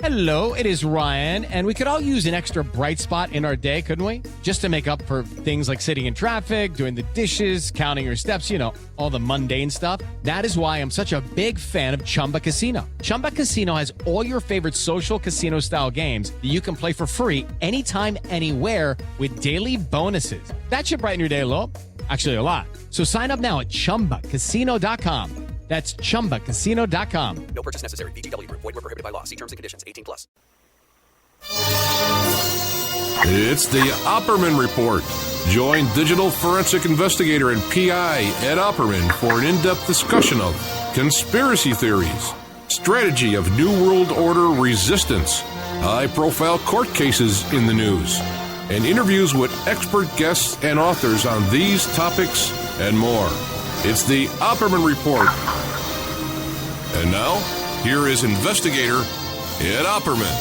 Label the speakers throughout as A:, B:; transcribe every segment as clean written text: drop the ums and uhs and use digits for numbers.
A: Hello, it is Ryan, and we could all use an extra bright spot in our day, couldn't we? Just to make up for things like sitting in traffic, doing the dishes, counting your steps, you know, all the mundane stuff. That is why I'm such a big fan of Chumba Casino. Chumba Casino has all your favorite social casino-style games that you can play for free anytime, anywhere with daily bonuses. That should brighten your day a little. Actually, a lot. So sign up now at ChumbaCasino.com. That's ChumbaCasino.com.
B: No purchase necessary. VGW Group. Void where prohibited by law. See terms and conditions. 18+.
C: It's the Opperman Report. Join digital forensic investigator and PI Ed Opperman for an in-depth discussion of conspiracy theories, strategy of New World Order resistance, high-profile court cases in the news, and interviews with expert guests and authors on these topics and more. It's the Opperman Report. And now, here is investigator Ed Opperman.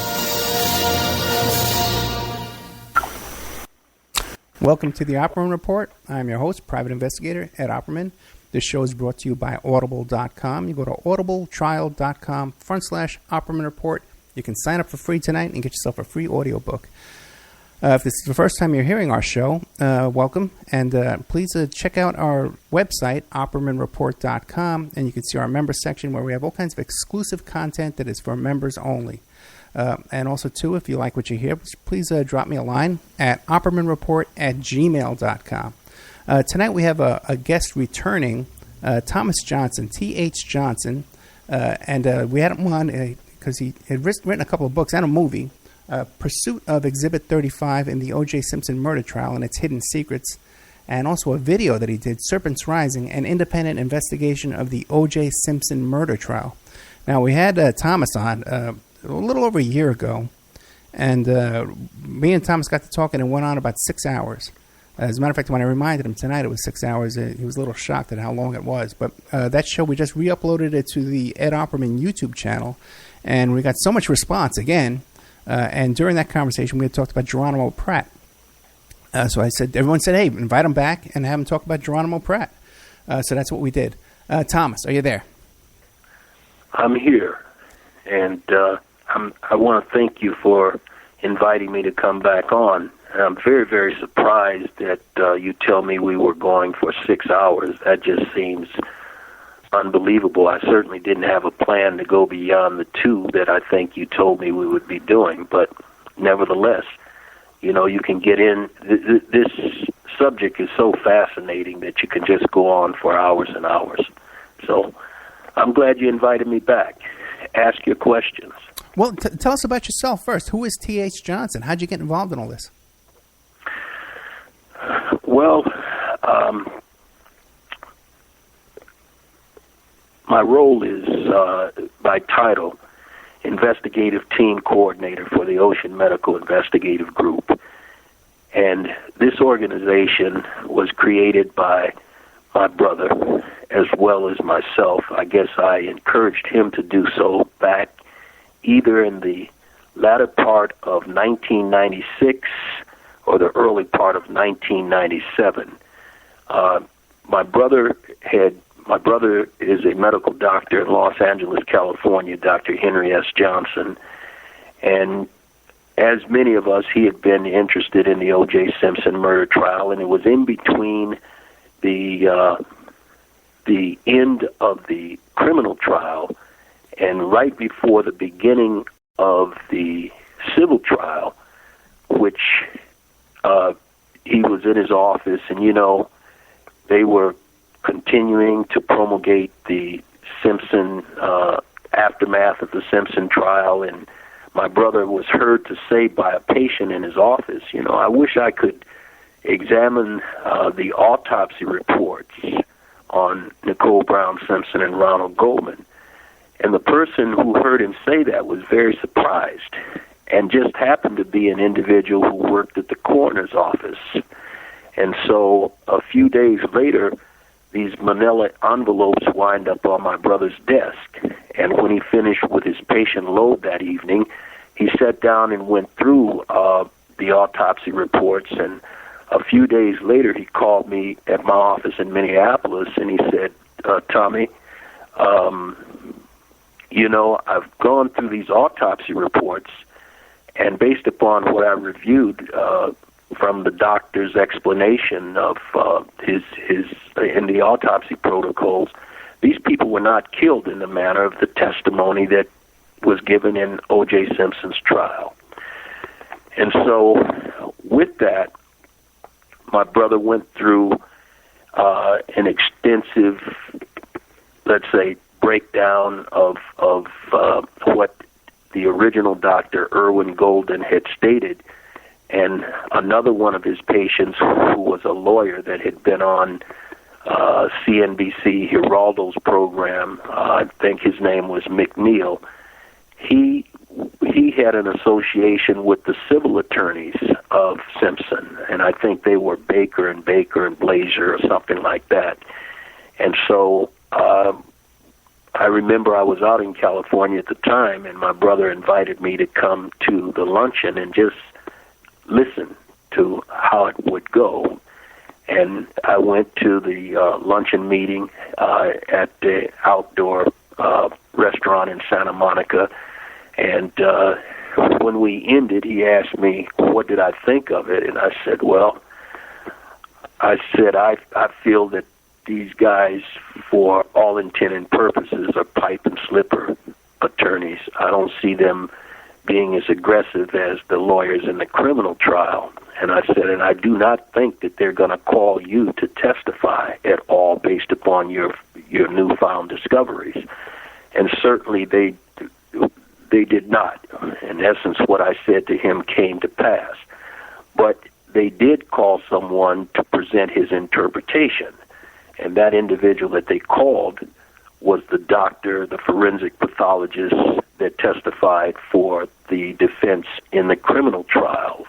D: Welcome to the Opperman Report. I'm your host, private investigator Ed Opperman. This show is brought to you by Audible.com. You go to audibletrial.com/Opperman Report. You can sign up for free tonight and get yourself a free audiobook. If this is the first time you're hearing our show, welcome. And please check out our website, OppermanReport.com, and you can see our member section where we have all kinds of exclusive content that is for members only. And also, too, if you like what you hear, please drop me a line at OppermanReport@gmail.com. Tonight we have a guest returning, Thomas Johnson, T.H. Johnson, and we had him on because he had written a couple of books and a movie. Pursuit of Exhibit 35 in the O.J. Simpson murder trial and its hidden secrets, and also a video that he did, Serpents Rising, an independent investigation of the O.J. Simpson murder trial. Now, we had Thomas on a little over a year ago, and me and Thomas got to talking and went on about 6 hours. As a matter of fact, when I reminded him tonight it was 6 hours, he was a little shocked at how long it was. But that show, we just re-uploaded it to the Ed Opperman YouTube channel, and we got so much response again. And during that conversation, we had talked about Geronimo Pratt. So I said, everyone said, hey, invite him back and have him talk about Geronimo Pratt. So that's what we did. Thomas, are you there?
E: I'm here. And I want to thank you for inviting me to come back on. And I'm very, very surprised that you tell me we were going for 6 hours. That just seems unbelievable. I certainly didn't have a plan to go beyond the 2 that I think you told me we would be doing, but nevertheless, you know, you can get in. This subject is so fascinating that you can just go on for hours and hours. So I'm glad you invited me back. Ask your questions.
D: Well, tell us about yourself first. Who is T.H. Johnson? How'd you get involved in all this?
E: Well, my role is, by title, Investigative Team Coordinator for the Ocean Medical Investigative Group. And this organization was created by my brother as well as myself. I guess I encouraged him to do so back either in the latter part of 1996 or the early part of 1997. My brother is a medical doctor in Los Angeles, California, Dr. Henry S. Johnson, and as many of us, he had been interested in the O.J. Simpson murder trial, and it was in between the end of the criminal trial and right before the beginning of the civil trial, which he was in his office, and, you know, they were continuing to promulgate the Simpson aftermath of the Simpson trial, and my brother was heard to say by a patient in his office, you know, I wish I could examine the autopsy reports on Nicole Brown Simpson and Ronald Goldman. And the person who heard him say that was very surprised and just happened to be an individual who worked at the coroner's office. And so a few days later, these manila envelopes wind up on my brother's desk. And when he finished with his patient load that evening, he sat down and went through the autopsy reports. And a few days later, he called me at my office in Minneapolis, and he said, Tommy, I've gone through these autopsy reports, and based upon what I reviewed from the doctor's explanation of his in the autopsy protocols, these people were not killed in the manner of the testimony that was given in O.J. Simpson's trial. And so with that, my brother went through an extensive, let's say, breakdown of what the original Dr. Irwin Golden had stated, and another one of his patients, who was a lawyer that had been on CNBC Geraldo's program, I think his name was McNeil. He had an association with the civil attorneys of Simpson, and I think they were Baker and Blazer or something like that. And so I remember I was out in California at the time, and my brother invited me to come to the luncheon and just listen to how it would go. And I went to the luncheon meeting at the outdoor restaurant in Santa Monica, and when we ended, he asked me, what did I think of it? And I said, I feel that these guys, for all intent and purposes, are pipe and slipper attorneys. I don't see them being as aggressive as the lawyers in the criminal trial. And I said, and I do not think that they're going to call you to testify at all based upon your newfound discoveries. And certainly they did not. In essence, what I said to him came to pass. But they did call someone to present his interpretation. And that individual that they called was the doctor, the forensic pathologist that testified for the defense in the criminal trial.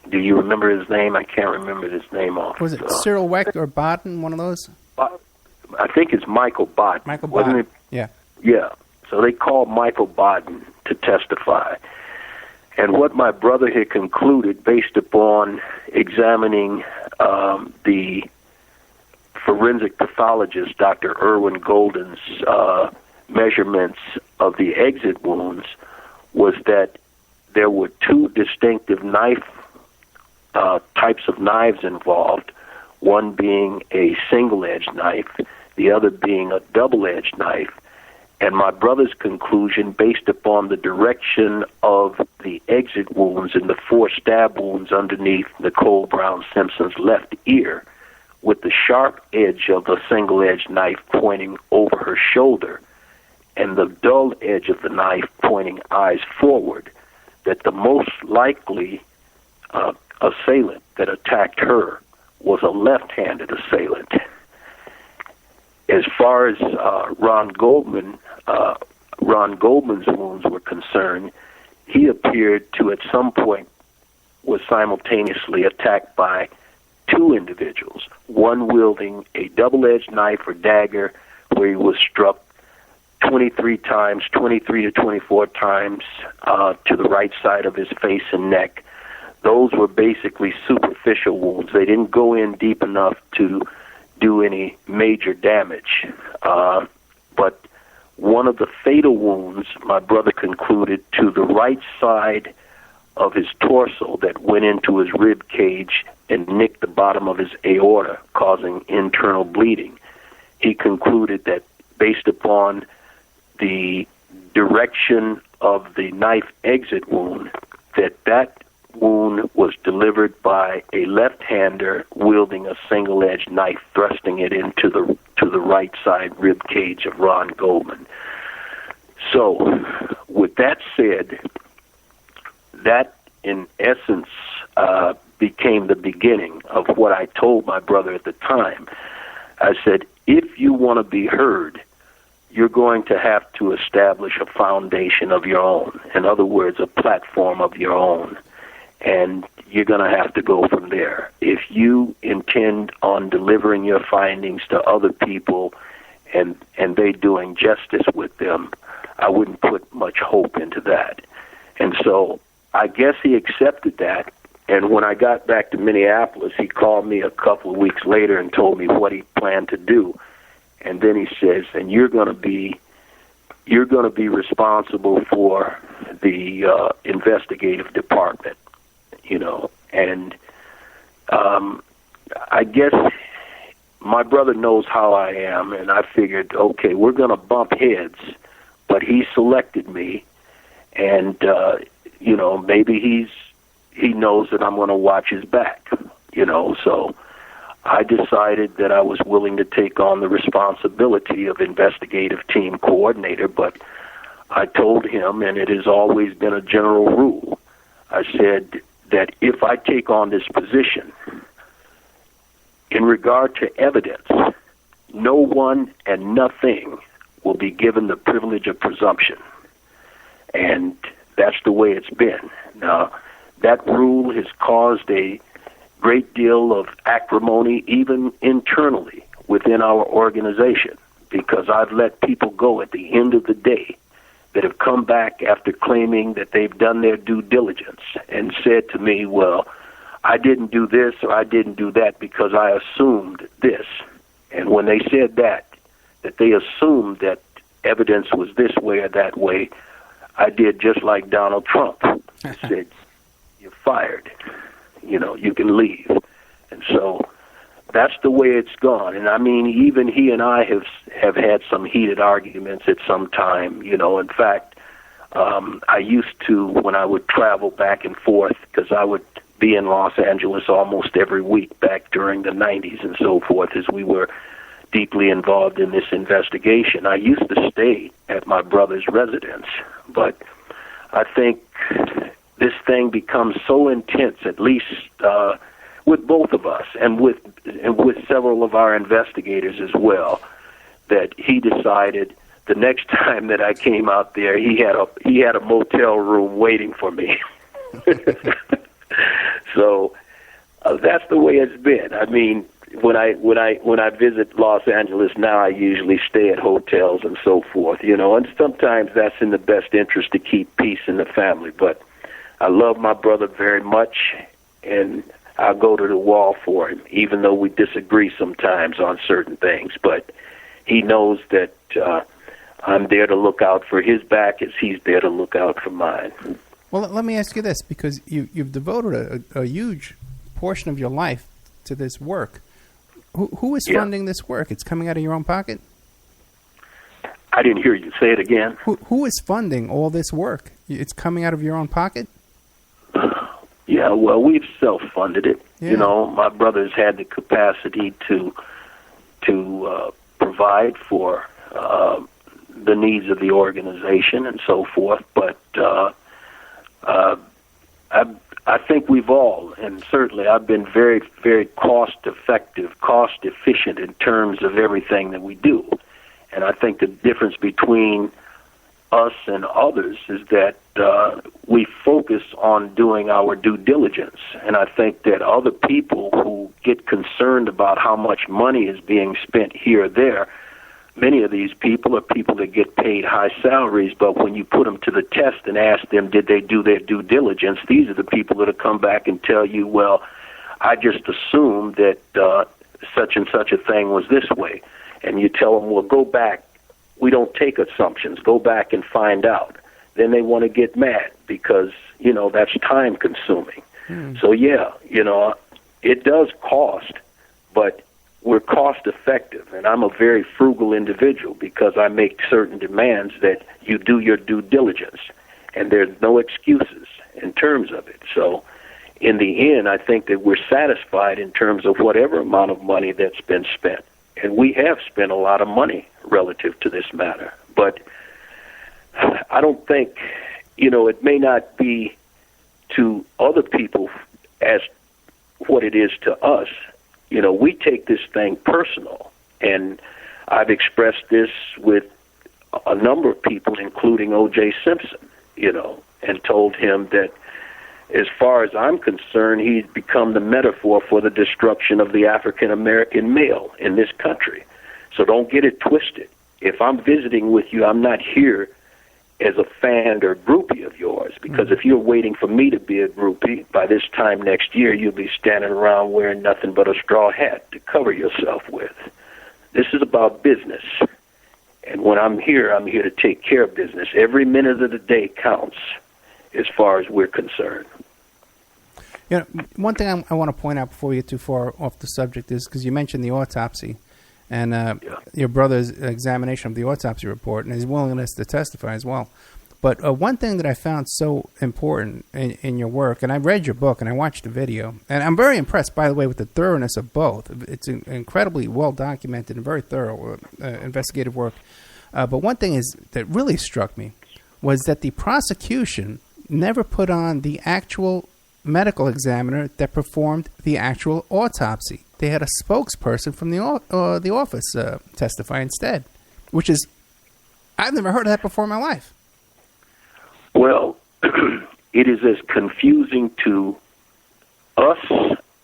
E: Do you remember his name? I can't remember his name off.
D: Was it Cyril Wecht or Bodden, one of those?
E: I think it's Michael Bodden.
D: Michael
E: wasn't
D: Bodden,
E: it?
D: yeah.
E: Yeah. So they called Michael Bodden to testify. And what my brother had concluded, based upon examining the forensic pathologist, Dr. Irwin Golden's measurements of the exit wounds, was that there were two distinctive types of knives involved, one being a single-edged knife, the other being a double-edged knife. And my brother's conclusion, based upon the direction of the exit wounds and the 4 stab wounds underneath Nicole Brown Simpson's left ear, with the sharp edge of the single-edged knife pointing over her shoulder and the dull edge of the knife pointing eyes forward, that the most likely assailant that attacked her was a left-handed assailant. As far as Ron Goldman's wounds were concerned, he appeared to at some point was simultaneously attacked by 2 individuals, one wielding a double-edged knife or dagger, where he was struck 23 to 24 times to the right side of his face and neck. Those were basically superficial wounds. They didn't go in deep enough to do any major damage. But one of the fatal wounds, my brother concluded, to the right side of his torso that went into his rib cage and nicked the bottom of his aorta, causing internal bleeding. He concluded that based upon the direction of the knife exit wound, that wound was delivered by a left-hander wielding a single-edged knife, thrusting it into the right side rib cage of Ron Goldman. So, with that said, that in essence became the beginning of what I told my brother at the time. I said, if you want to be heard, you're going to have to establish a foundation of your own. In other words, a platform of your own. And you're going to have to go from there. If you intend on delivering your findings to other people and they doing justice with them, I wouldn't put much hope into that. And so I guess he accepted that. And when I got back to Minneapolis, he called me a couple of weeks later and told me what he planned to do. And then he says, and you're going to be you're going to be responsible for the investigative department, and I guess my brother knows how I am, and I figured, okay, we're going to bump heads, but he selected me, and maybe he knows that I'm going to watch his back, so I decided that I was willing to take on the responsibility of investigative team coordinator, but I told him, and it has always been a general rule, I said that if I take on this position, in regard to evidence, no one and nothing will be given the privilege of presumption. And that's the way it's been. Now, that rule has caused a great deal of acrimony, even internally within our organization, because I've let people go at the end of the day that have come back after claiming that they've done their due diligence and said to me, well, I didn't do this or I didn't do that because I assumed this. And when they said that they assumed that evidence was this way or that way, I did just like Donald Trump. I said, you're fired. You can leave. And so that's the way it's gone. And I mean, even he and I have had some heated arguments at some time. In fact, I used to, when I would travel back and forth, because I would be in Los Angeles almost every week back during the 90s and so forth, as we were deeply involved in this investigation. I used to stay at my brother's residence, but I think this thing becomes so intense, at least with both of us and with several of our investigators as well, that he decided the next time that I came out there, he had a motel room waiting for me. So that's the way it's been. I mean, when I visit Los Angeles now, I usually stay at hotels and so forth, and sometimes that's in the best interest to keep peace in the family. But I love my brother very much, and I'll go to the wall for him, even though we disagree sometimes on certain things. But he knows that I'm there to look out for his back as he's there to look out for mine.
D: Well, let me ask you this, because you've devoted a huge portion of your life to this work. Who is funding this work? It's coming out of your own pocket?
E: I didn't hear you. Say it again.
D: Who is funding all this work? It's coming out of your own pocket?
E: Yeah, well, we've self-funded it.
D: Yeah.
E: My brother's had the capacity to provide for the needs of the organization and so forth, but I think we've all, and certainly I've been very, very cost-effective, cost-efficient in terms of everything that we do. And I think the difference between us and others is that we focus on doing our due diligence. And I think that other people who get concerned about how much money is being spent here or there, many of these people are people that get paid high salaries, but when you put them to the test and ask them, did they do their due diligence, these are the people that will come back and tell you, well, I just assumed that such and such a thing was this way. And you tell them, well, go back. We don't take assumptions. Go back and find out. Then they want to get mad because, that's time consuming. So, yeah, it does cost, but we're cost effective. And I'm a very frugal individual because I make certain demands that you do your due diligence. And there's no excuses in terms of it. So, in the end, I think that we're satisfied in terms of whatever amount of money that's been spent. And we have spent a lot of money relative to this matter. But I don't think, it may not be to other people as what it is to us. We take this thing personal. And I've expressed this with a number of people, including O.J. Simpson, and told him that as far as I'm concerned, he's become the metaphor for the destruction of the African-American male in this country. So don't get it twisted. If I'm visiting with you, I'm not here as a fan or groupie of yours, because if you're waiting for me to be a groupie, by this time next year, you'll be standing around wearing nothing but a straw hat to cover yourself with. This is about business. And when I'm here to take care of business. Every minute of the day counts as far as we're concerned.
D: You know, one thing I want to point out before we get too far off the subject is because you mentioned the autopsy and your brother's examination of the autopsy report and his willingness to testify as well. But one thing that I found so important in your work, and I read your book and I watched the video, and I'm very impressed, by the way, with the thoroughness of both. It's incredibly well documented and very thorough investigative work. But one thing that really struck me was that the prosecution never put on the actual medical examiner that performed the actual autopsy. They had a spokesperson from the office testify instead, which is, I've never heard of that before in my life.
E: Well, it is as confusing to us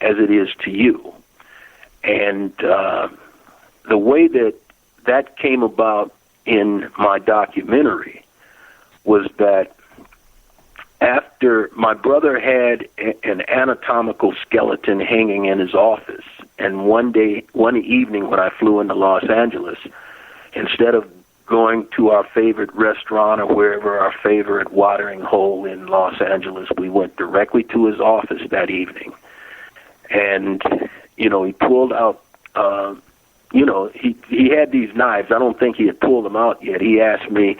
E: as it is to you. And the way that came about in my documentary was that after my brother had an anatomical skeleton hanging in his office, and one evening when I flew into Los Angeles, instead of going to our favorite restaurant or wherever our favorite watering hole in Los Angeles, we went directly to his office that evening. And, he pulled out, he had these knives. I don't think he had pulled them out yet. He asked me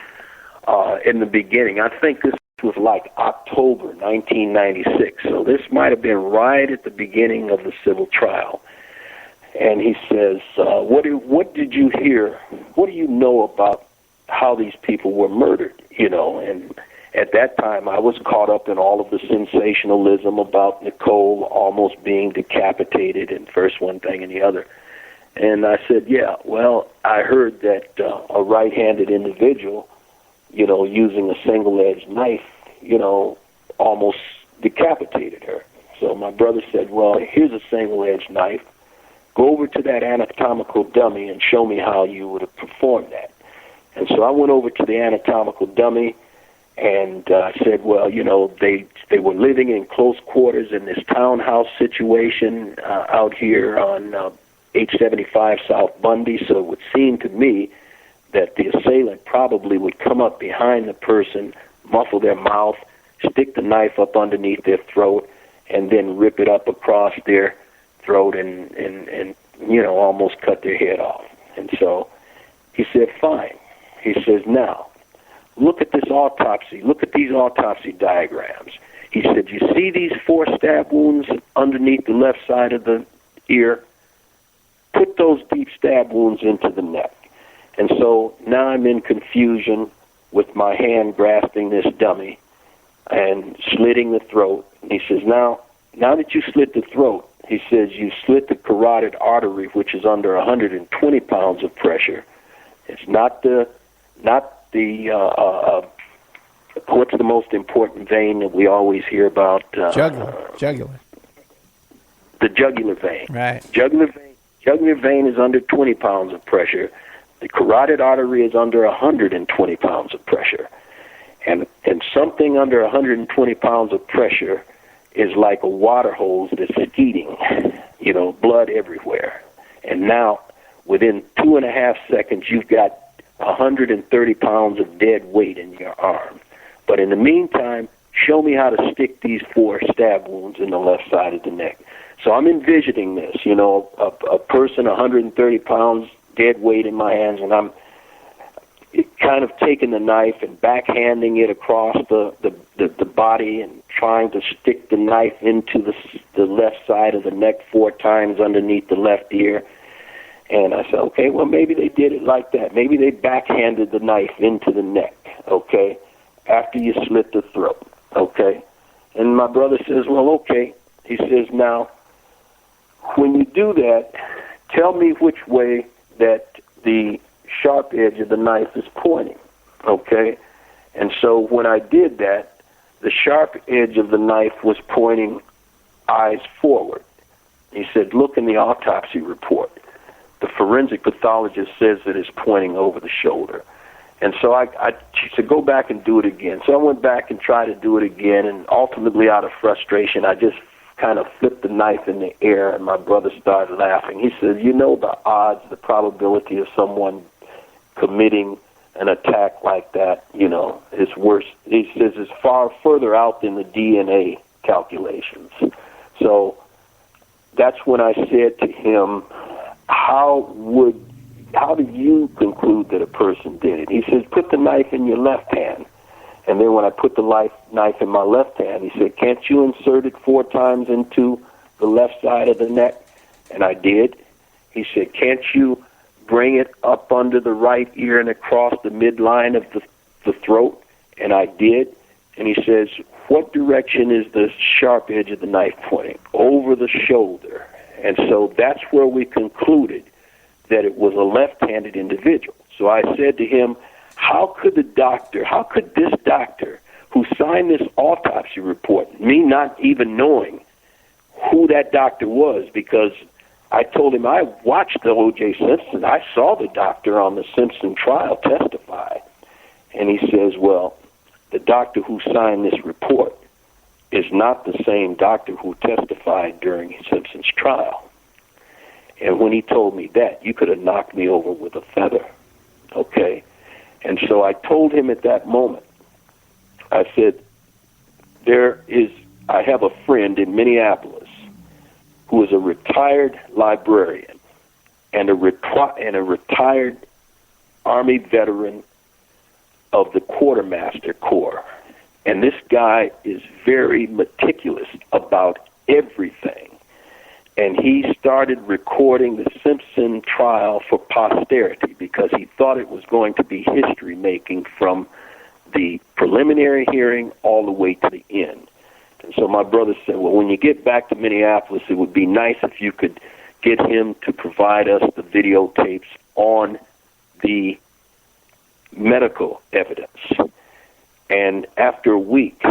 E: in the beginning, I think this was like October 1996, so this might have been right at the beginning of the civil trial. And he says, what did you hear? What do you know about how these people were murdered? And at that time I was caught up in all of the sensationalism about Nicole almost being decapitated and first one thing and the other. And I said, yeah, well, I heard that a right-handed individual, using a single-edged knife, almost decapitated her. So my brother said, well, here's a single-edged knife. Go over to that anatomical dummy and show me how you would have performed that. And so I went over to the anatomical dummy and said, well, they were living in close quarters in this townhouse situation out here on 875 South Bundy, so it would seem to me that the assailant probably would come up behind the person, muffle their mouth, stick the knife up underneath their throat, and then rip it up across their throat and almost cut their head off. And so he said, fine. He says, now, look at this autopsy. Look at these autopsy diagrams. He said, you see these 4 stab wounds underneath the left side of the ear? Put those deep stab wounds into the neck. And so now I'm in confusion with my hand grasping this dummy and slitting the throat. And he says, now that you slit the throat, he says, you slit the carotid artery, which is under 120 pounds of pressure. It's not the what's the most important vein that we always hear about?
D: Jugular.
E: The jugular vein.
D: Right.
E: Jugular vein is under 20 pounds of pressure. The carotid artery is under 120 pounds of pressure. And something under 120 pounds of pressure is like a water hose that's skeeting, blood everywhere. And now, within 2.5 seconds, you've got 130 pounds of dead weight in your arm. But in the meantime, show me how to stick these 4 stab wounds in the left side of the neck. So I'm envisioning this, a person 130 pounds, dead weight in my hands, and I'm kind of taking the knife and backhanding it across the body and trying to stick the knife into the left side of the neck 4 times underneath the left ear. And I said, okay, well, maybe they did it like that. Maybe they backhanded the knife into the neck, okay, after you slit the throat, okay? And my brother says, well, okay. He says, now, when you do that, tell me which way that the sharp edge of the knife is pointing, okay? And so when I did that, the sharp edge of the knife was pointing eyes forward. He said, look in the autopsy report. The forensic pathologist says that it's pointing over the shoulder. And so she said, go back and do it again. So I went back and tried to do it again, and ultimately out of frustration, I just kind of flipped the knife in the air, and my brother started laughing. He said, the odds, the probability of someone committing an attack like that, is worse. He says it's far further out than the DNA calculations. So that's when I said to him, how do you conclude that a person did it? He says, put the knife in your left hand. And then when I put the knife in my left hand, he said, can't you insert it 4 times into the left side of the neck? And I did. He said, can't you bring it up under the right ear and across the midline of the throat? And I did. And he says, what direction is the sharp edge of the knife pointing? Over the shoulder. And so that's where we concluded that it was a left-handed individual. So I said to him, how could this doctor who signed this autopsy report, me not even knowing who that doctor was, because I told him I watched the O.J. Simpson. I saw the doctor on the Simpson trial testify. And he says, well, the doctor who signed this report is not the same doctor who testified during Simpson's trial. And when he told me that, you could have knocked me over with a feather, okay? And so I told him at that moment, I said, I have a friend in Minneapolis who is a retired librarian and a retired Army veteran of the Quartermaster Corps. And this guy is very meticulous about everything. And he started recording the Simpson trial for posterity because he thought it was going to be history-making from the preliminary hearing all the way to the end. And so my brother said, well, when you get back to Minneapolis, it would be nice if you could get him to provide us the videotapes on the medical evidence. And after a week,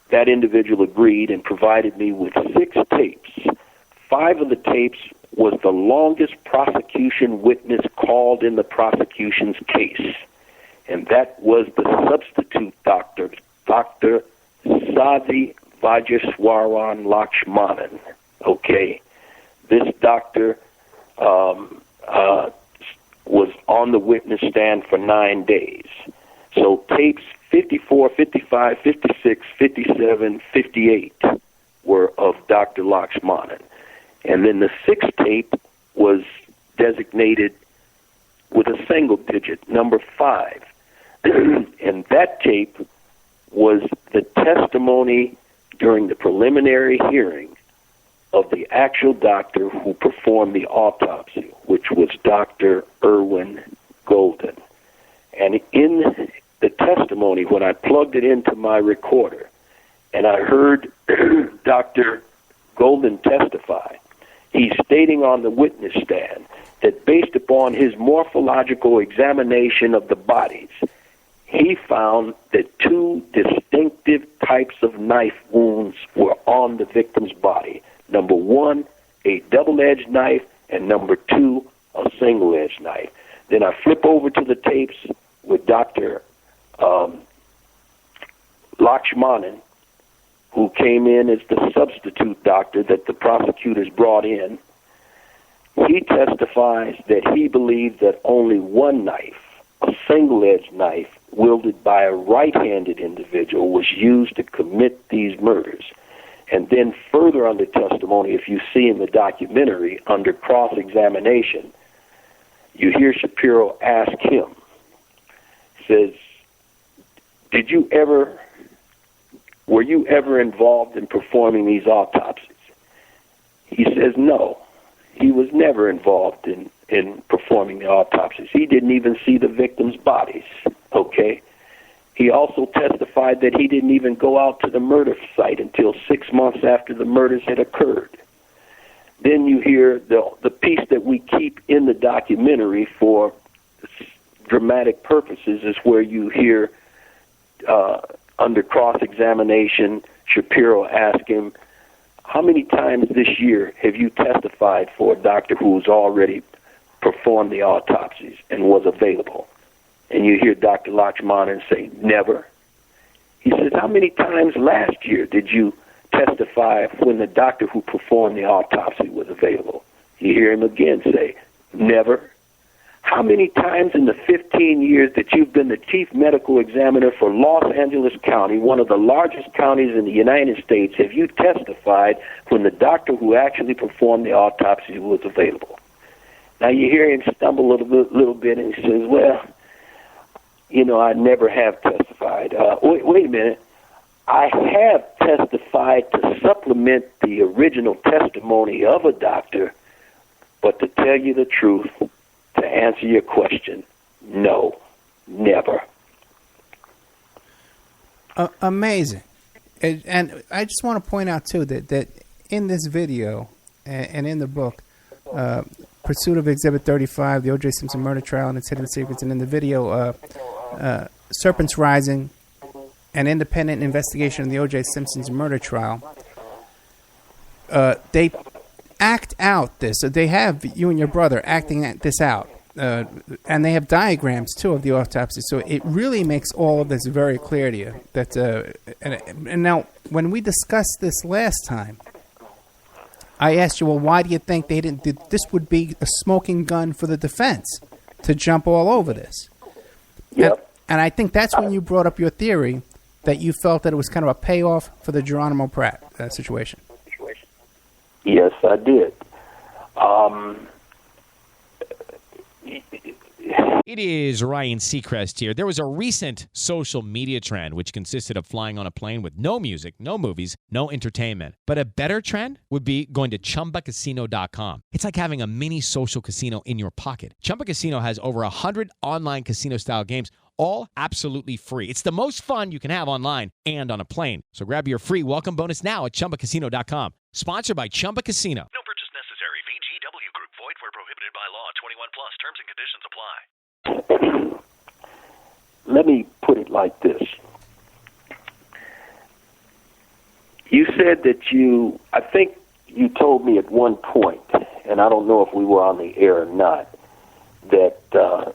E: that individual agreed and provided me with 6 tapes. 5 of the tapes was the longest prosecution witness called in the prosecution's case. And that was the substitute doctor, Dr. Sadhi Vajeshwaran Lakshmanan. Okay. This doctor was on the witness stand for 9 days. So tapes 54, 55, 56, 57, 58 were of Dr. Lakshmanan. And then the 6th tape was designated with a single digit, number 5. And that tape was the testimony during the preliminary hearing of the actual doctor who performed the autopsy, which was Dr. Irwin Golden. And in the testimony, when I plugged it into my recorder and I heard Dr. Golden testify, he's stating on the witness stand that based upon his morphological examination of the bodies, he found that 2 distinctive types of knife wounds were on the victim's body. Number 1, a double-edged knife, and number 2, a single-edged knife. Then I flip over to the tapes with Dr. Lakshmanan, who came in as the substitute doctor that the prosecutors brought in. He testifies that he believed that only one knife, a single-edged knife, wielded by a right-handed individual, was used to commit these murders. And then further on the testimony, if you see in the documentary, under cross-examination, you hear Shapiro ask him, says, were you ever involved in performing these autopsies? He says no. He was never involved in performing the autopsies. He didn't even see the victims' bodies, okay? He also testified that he didn't even go out to the murder site until 6 months after the murders had occurred. Then you hear the piece that we keep in the documentary for dramatic purposes is where you hear under cross-examination, Shapiro asked him, how many times this year have you testified for a doctor who's already performed the autopsies and was available? And you hear Dr. Lakshmanan say, never. He says, how many times last year did you testify when the doctor who performed the autopsy was available? You hear him again say, never. how many times in the 15 years that you've been the chief medical examiner for Los Angeles County, one of the largest counties in the United States, have you testified when the doctor who actually performed the autopsy was available? Now you hear him stumble a little bit, and he says, well, I never have testified. Wait a minute. I have testified to supplement the original testimony of a doctor, but to tell you the truth, to answer your question, no, never.
D: Amazing. And I just want to point out, too, that in this video and in the book, Pursuit of Exhibit 35, the O.J. Simpson murder trial and its hidden secrets, and in the video, Serpents Rising, an independent investigation of the O.J. Simpson's murder trial, they act out this. So they have you and your brother acting this out. And they have diagrams, too, of the autopsy. So it really makes all of this very clear to you. That, and now, when we discussed this last time, I asked you, well, why do you think they didn't? This would be a smoking gun for the defense to jump all over this.
E: Yep.
D: And I think that's when you brought up your theory that you felt that it was kind of a payoff for the Geronimo Pratt situation.
E: Yes, I did.
A: It is Ryan Seacrest here. There was a recent social media trend which consisted of flying on a plane with no music, no movies, no entertainment. But a better trend would be going to ChumbaCasino.com. It's like having a mini social casino in your pocket. Chumba Casino has over 100 online casino-style games, all absolutely free. It's the most fun you can have online and on a plane. So grab your free welcome bonus now at ChumbaCasino.com. Sponsored by Chumba Casino.
F: No purchase necessary. VGW Group. Void where prohibited by law. 21 plus. Terms and conditions apply.
E: Let me put it like this. You said that I think you told me at one point, and I don't know if we were on the air or not, that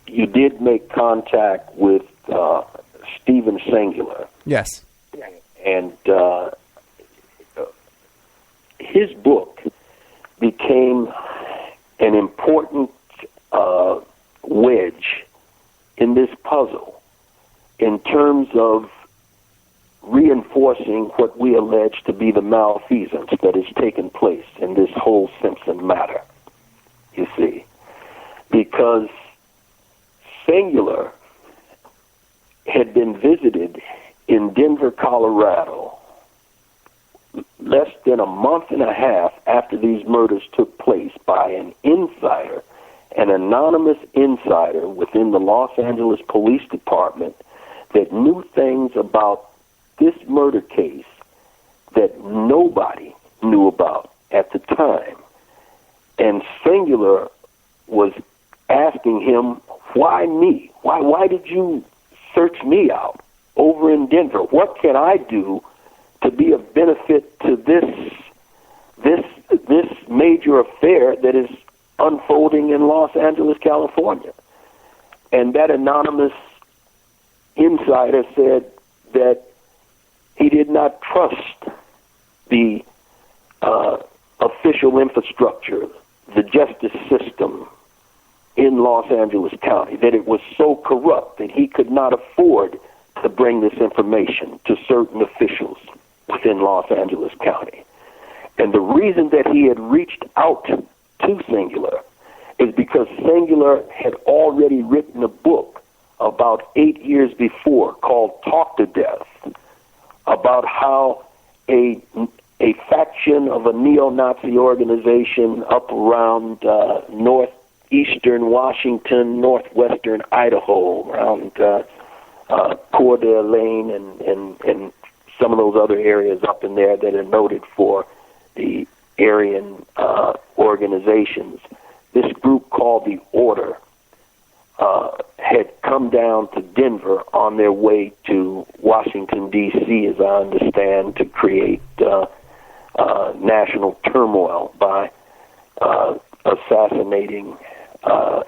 E: you did make contact with Stephen Singular.
D: Yes.
E: And his book became an important wedge in this puzzle in terms of reinforcing what we allege to be the malfeasance that has taken place in this whole Simpson matter, you see. Because Singular had been visited in Denver, Colorado, less than a month and a half after these murders took place by an insider, an anonymous insider within the Los Angeles Police Department that knew things about this murder case that nobody knew about at the time. And Singular was asking him, why me? Why did you search me out over in Denver? What can I do to be of benefit to this major affair that is unfolding in Los Angeles, California? And that anonymous insider said that he did not trust the official infrastructure, the justice system in Los Angeles County, that it was so corrupt that he could not afford to bring this information to certain officials within Los Angeles County. And the reason that he had reached out to Singular is because Singular had already written a book about 8 years before called Talk to Death, about how a faction of a neo-Nazi organization up around northeastern Washington, northwestern Idaho, around Coeur d'Alene and some of those other areas up in there that are noted for the Aryan organizations. This group called the Order had come down to Denver on their way to Washington, D.C., as I understand, to create national turmoil by assassinating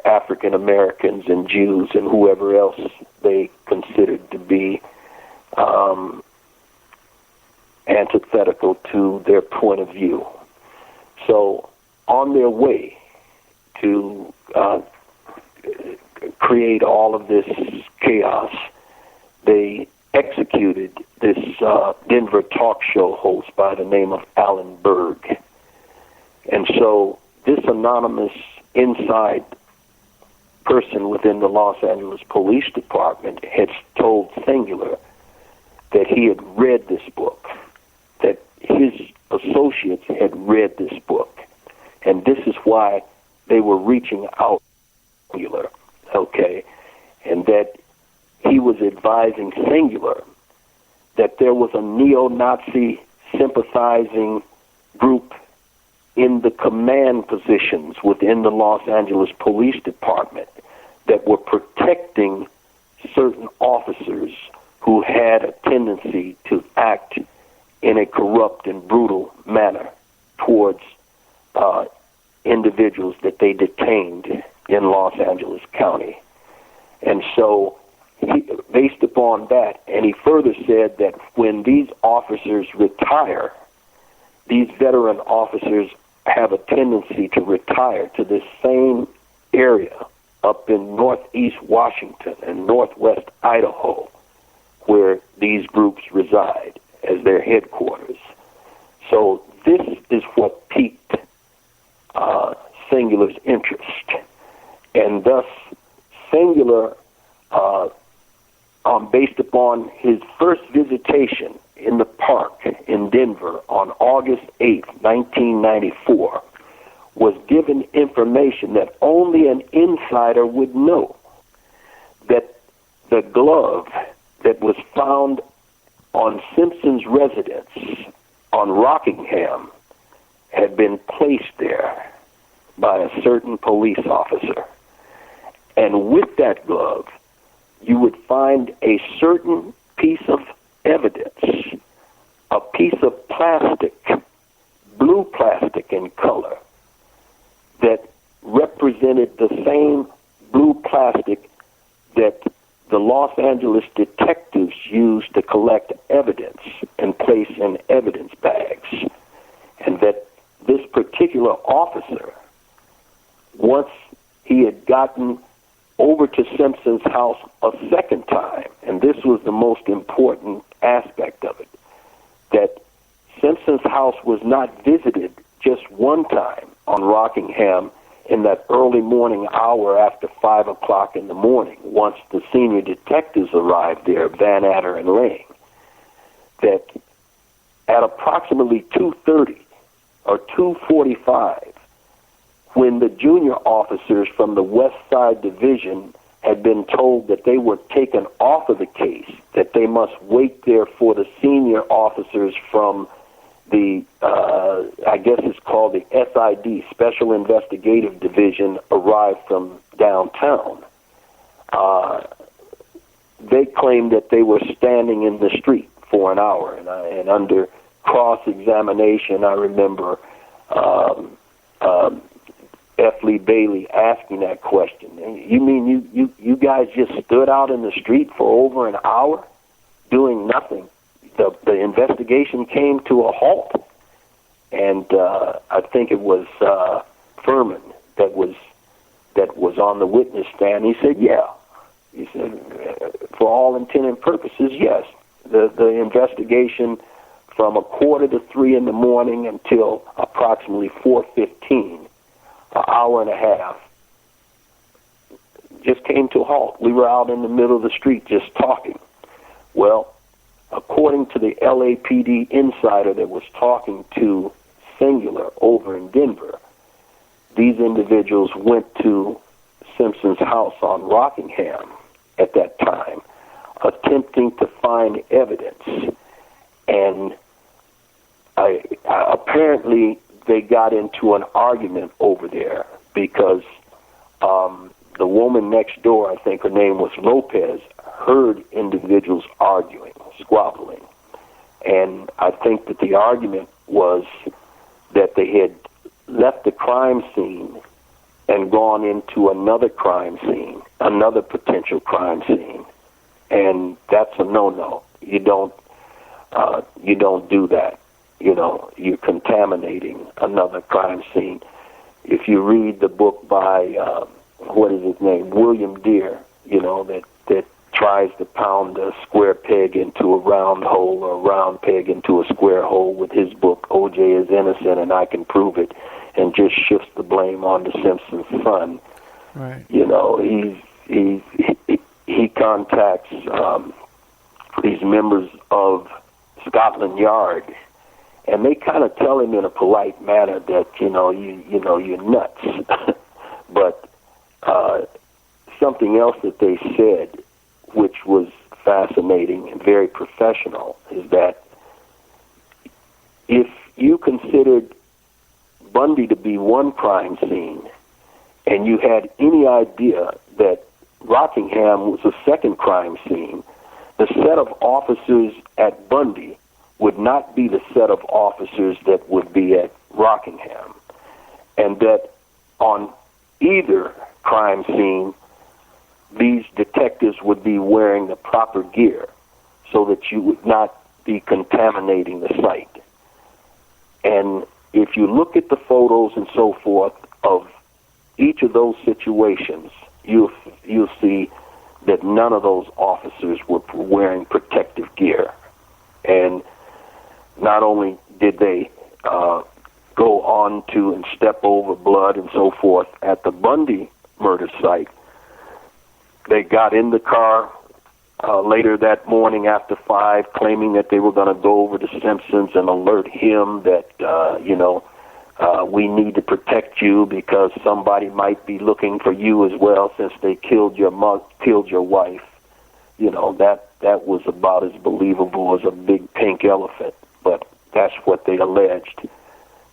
E: African Americans and Jews and whoever else they considered to be antithetical to their point of view. So on their way to create all of this chaos, they executed this Denver talk show host by the name of Alan Berg. And so this anonymous inside person within the Los Angeles Police Department had told Singular that he had read this book, that his associates had read this book, and this is why they were reaching out to Singular, okay, and that he was advising Singular that there was a neo-Nazi sympathizing group in the command positions within the Los Angeles Police Department that were protecting certain officers who had a tendency to act in a corrupt and brutal manner towards individuals that they detained in Los Angeles County. And so, based upon that, and he further said that when these officers retire, these veteran officers have a tendency to retire to this same area up in northeast Washington and northwest Idaho, where these groups reside as their headquarters. So this is what piqued Singular's interest, and thus Singular, based upon his first visitation in the park in Denver on August 8th, 1994, was given information that only an insider would know, that the glove that was found on Simpson's residence on Rockingham had been placed there by a certain police officer. And with that glove, you would find a certain piece of evidence, a piece of plastic, blue plastic in color, that represented the same blue plastic that the Los Angeles detectives used to collect evidence and place in evidence bags. And that this particular officer, once he had gotten over to Simpson's house a second time, and this was the most important aspect of it, that Simpson's house was not visited just one time on Rockingham in that early morning hour after 5 o'clock in the morning, once the senior detectives arrived there, Van Adder and Lang, that at approximately 2:30 or 2:45, when the junior officers from the West Side Division had been told that they were taken off of the case, that they must wait there for the senior officers from the, I guess it's called the SID, Special Investigative Division, arrived from downtown. They claimed that they were standing in the street for an hour, and under cross-examination, I remember F. Lee Bailey asking that question. You mean you guys just stood out in the street for over an hour doing nothing? The investigation came to a halt, and I think it was Furman that was on the witness stand. He said, "Yeah." He said, "For all intent and purposes, yes." The investigation from 2:45 in the morning until approximately 4:15, an hour and a half, just came to a halt. We were out in the middle of the street just talking. Well, according to the LAPD insider that was talking to Singular over in Denver, these individuals went to Simpson's house on Rockingham at that time, attempting to find evidence. And apparently they got into an argument over there because the woman next door, I think her name was Lopez, heard individuals arguing, squabbling. And I think that the argument was that they had left the crime scene and gone into another crime scene, another potential crime scene. And that's a no-no. You don't do that. You know, you're contaminating another crime scene. If you read the book by what is his name, William Deere, that tries to pound a square peg into a round hole or a round peg into a square hole with his book, O.J. is Innocent and I Can Prove It, and just shifts the blame on the Simpsons' son.
D: Right.
E: He contacts these members of Scotland Yard, and they kind of tell him in a polite manner that you're nuts. But something else that they said, which was fascinating and very professional, is that if you considered Bundy to be one crime scene, and you had any idea that Rockingham was a second crime scene, the set of officers at Bundy would not be the set of officers that would be at Rockingham. And that on either crime scene, these detectives would be wearing the proper gear so that you would not be contaminating the site. And if you look at the photos and so forth of each of those situations, you'll see that none of those officers were wearing protective gear. And not only did they go on to and step over blood and so forth at the Bundy murder site, they got in the car later that morning after 5, claiming that they were going to go over to Simpsons and alert him that, we need to protect you because somebody might be looking for you as well since they killed your wife. That was about as believable as a big pink elephant, but that's what they alleged.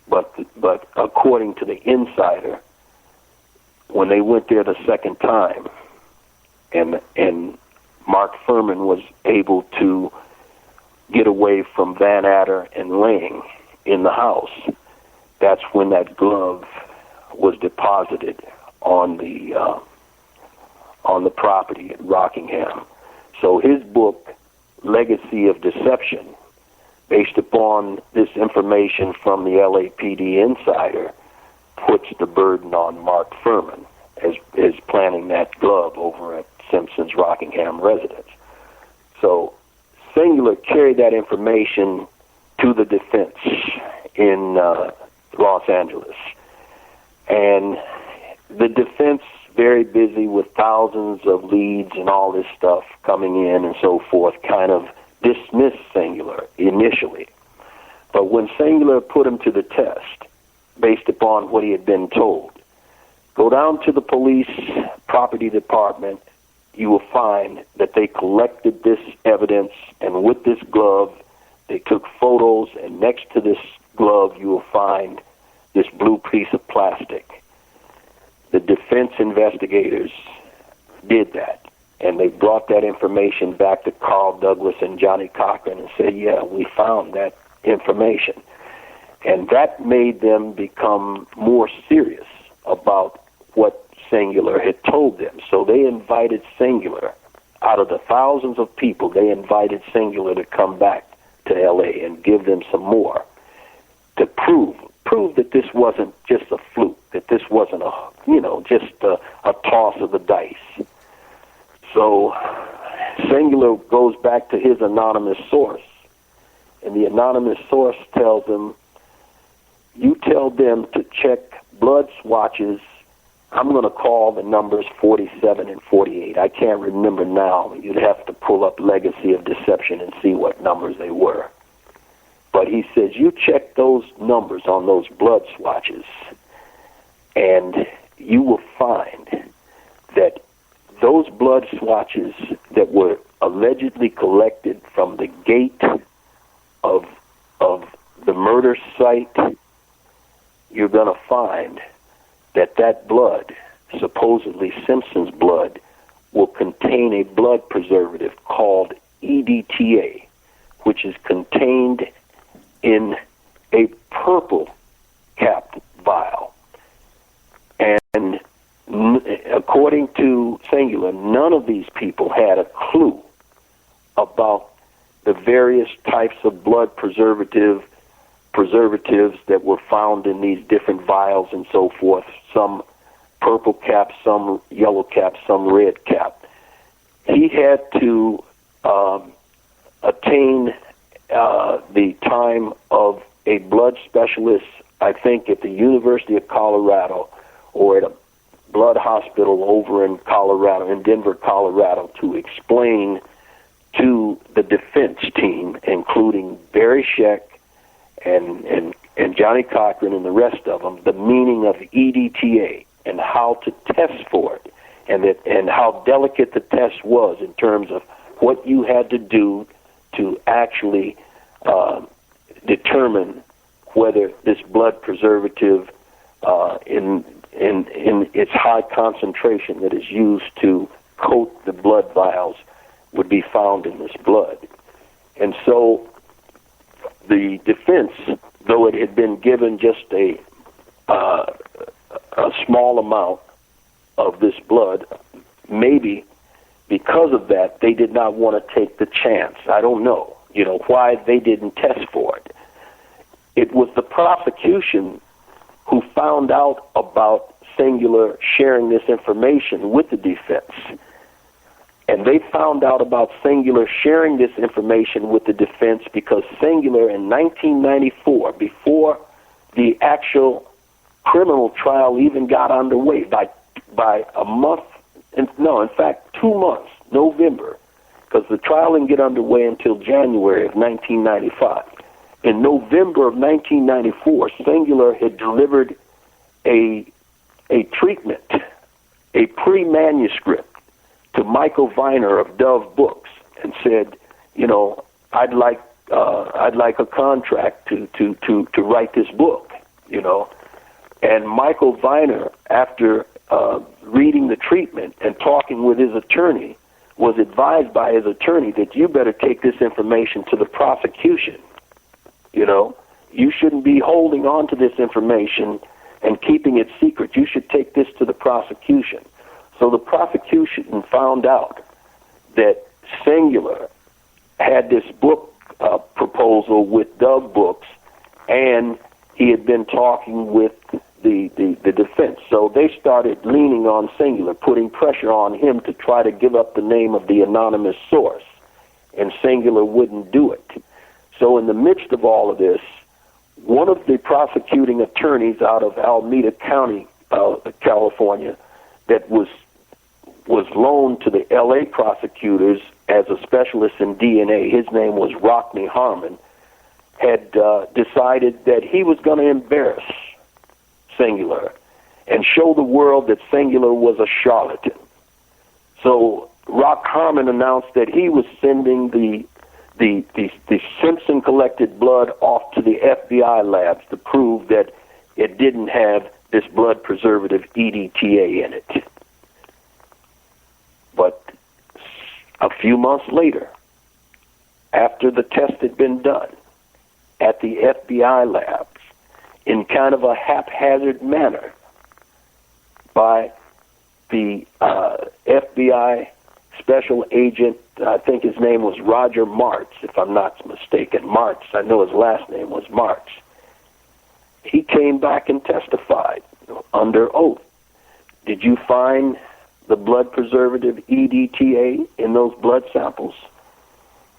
E: But according to the insider, when they went there the second time, and Mark Furman was able to get away from Van Adder and Lang in the house, that's when that glove was deposited on the property at Rockingham. So his book, Legacy of Deception, based upon this information from the LAPD insider, puts the burden on Mark Furman as planting that glove over at Simpson's Rockingham residence. So Singular carried that information to the defense in Los Angeles. And the defense, very busy with thousands of leads and all this stuff coming in and so forth, kind of dismissed Singular initially. But when Singular put him to the test, based upon what he had been told, go down to the police property department, you will find that they collected this evidence, and with this glove, they took photos, and next to this glove, you will find this blue piece of plastic. The defense investigators did that, and they brought that information back to Carl Douglas and Johnny Cochran and said, yeah, we found that information. And that made them become more serious about what Singular had told them. So they invited Singular, out of the thousands of people, they invited Singular to come back to L.A. and give them some more to prove that this wasn't just a fluke, that this wasn't just a toss of the dice. So Singular goes back to his anonymous source, and the anonymous source tells him, you tell them to check blood swatches. I'm going to call the numbers 47 and 48. I can't remember now. You'd have to pull up Legacy of Deception and see what numbers they were. But he says, you check those numbers on those blood swatches, and you will find that those blood swatches that were allegedly collected from the gate of the murder site, you're going to find that blood, supposedly Simpson's blood, will contain a blood preservative called EDTA, which is contained in a purple-capped vial. And according to Singular, none of these people had a clue about the various types of blood preservatives that were found in these different vials and so forth. Some purple cap, some yellow cap, some red cap. He had to attain the time of a blood specialist, I think at the University of Colorado or at a blood hospital over in Colorado, in Denver, Colorado, to explain to the defense team, including Barry Scheck and Johnny Cochran and the rest of them, the meaning of EDTA and how to test for it, and how delicate the test was in terms of what you had to do to actually determine whether this blood preservative in its high concentration that is used to coat the blood vials would be found in this blood. And so the defense, though it had been given just a small amount of this blood, maybe because of that, they did not want to take the chance. I don't know, why they didn't test for it. It was the prosecution who found out about Singular sharing this information with the defense. And they found out about Singular sharing this information with the defense because Singular in 1994, before the actual criminal trial even got underway, by a month, in fact, 2 months, November, because the trial didn't get underway until January of 1995. In November of 1994, Singular had delivered a treatment, a pre-manuscript, to Michael Viner of Dove Books, and said, I'd like a contract to write this book, And Michael Viner, after reading the treatment and talking with his attorney, was advised by his attorney that you better take this information to the prosecution. You shouldn't be holding on to this information and keeping it secret. You should take this to the prosecution. So the prosecution found out that Singular had this book proposal with Dove Books, and he had been talking with the defense. So they started leaning on Singular, putting pressure on him to try to give up the name of the anonymous source, and Singular wouldn't do it. So in the midst of all of this, one of the prosecuting attorneys out of Alameda County, California, that was loaned to the L.A. prosecutors as a specialist in DNA, his name was Rockney Harmon, had decided that he was going to embarrass Singular and show the world that Singular was a charlatan. So Rock Harmon announced that he was sending the Simpson-collected blood off to the FBI labs to prove that it didn't have this blood preservative EDTA in it. But a few months later, after the test had been done at the FBI labs, in kind of a haphazard manner by the FBI special agent, I think his name was Roger Martz, if I'm not mistaken. Martz, I know his last name was Martz. He came back and testified under oath. Did you find the blood preservative EDTA in those blood samples?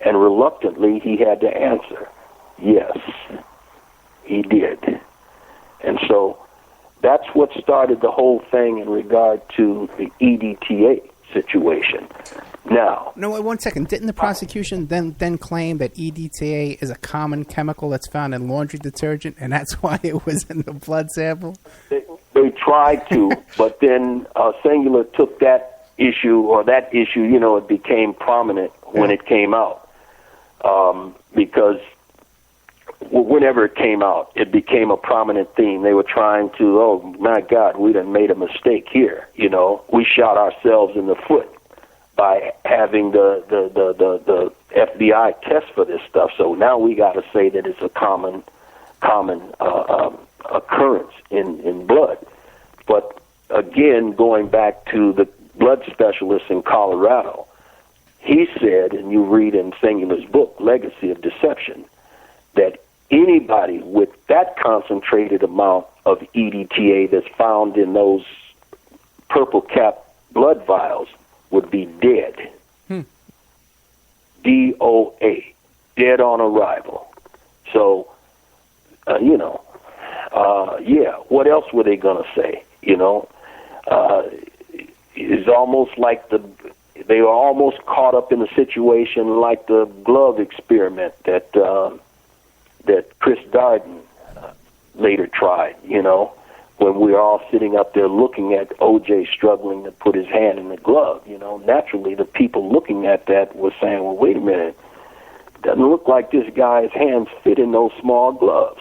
E: And reluctantly, he had to answer, yes, he did. And so that's what started the whole thing in regard to the EDTA situation. Now,
D: no, wait 1 second. Didn't the prosecution then claim that EDTA is a common chemical that's found in laundry detergent, and that's why it was in the blood sample?
E: They tried to, but then Singular took that issue, it became prominent when it came out, because whenever it came out, it became a prominent theme. They were trying to, oh my God, we done made a mistake here. We shot ourselves in the foot by having the FBI test for this stuff. So now we got to say that it's a common occurrence in blood. But again, going back to the blood specialist in Colorado, he said, and you read in Singular's book, Legacy of Deception, that anybody with that concentrated amount of EDTA that's found in those purple cap blood vials would be dead. DOA, dead on arrival. So, what else were they going to say? It's almost like they were almost caught up in a situation like the glove experiment that Chris Darden later tried, when we were all sitting up there looking at O.J. struggling to put his hand in the glove. Naturally the people looking at that were saying, well, wait a minute, doesn't look like this guy's hands fit in those small gloves,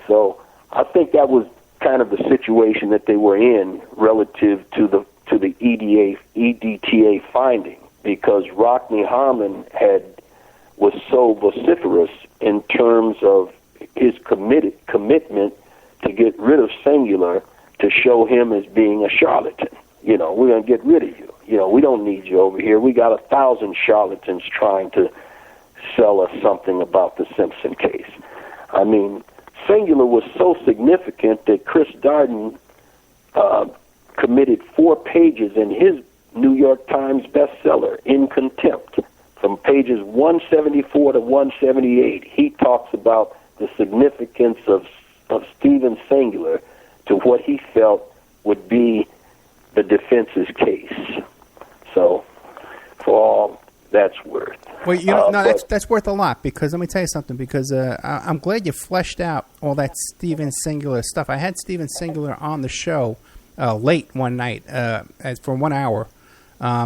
E: So I think that was kind of the situation that they were in relative to the EDTA finding, because Rockney Harmon was so vociferous in terms of his commitment to get rid of Singular, to show him as being a charlatan. We're going to get rid of you. We don't need you over here. We got 1,000 charlatans trying to sell us something about the Simpson case. I mean, Singular was so significant that Chris Darden committed 4 pages in his New York Times bestseller, In Contempt. From pages 174 to 178, he talks about the significance of Stephen Singular to what he felt would be the defense's case. So, for all that's worth.
D: Well, that's worth a lot, because let me tell you something, because I'm glad you fleshed out all that Stephen Singular stuff. I had Stephen Singular on the show late one night for 1 hour. I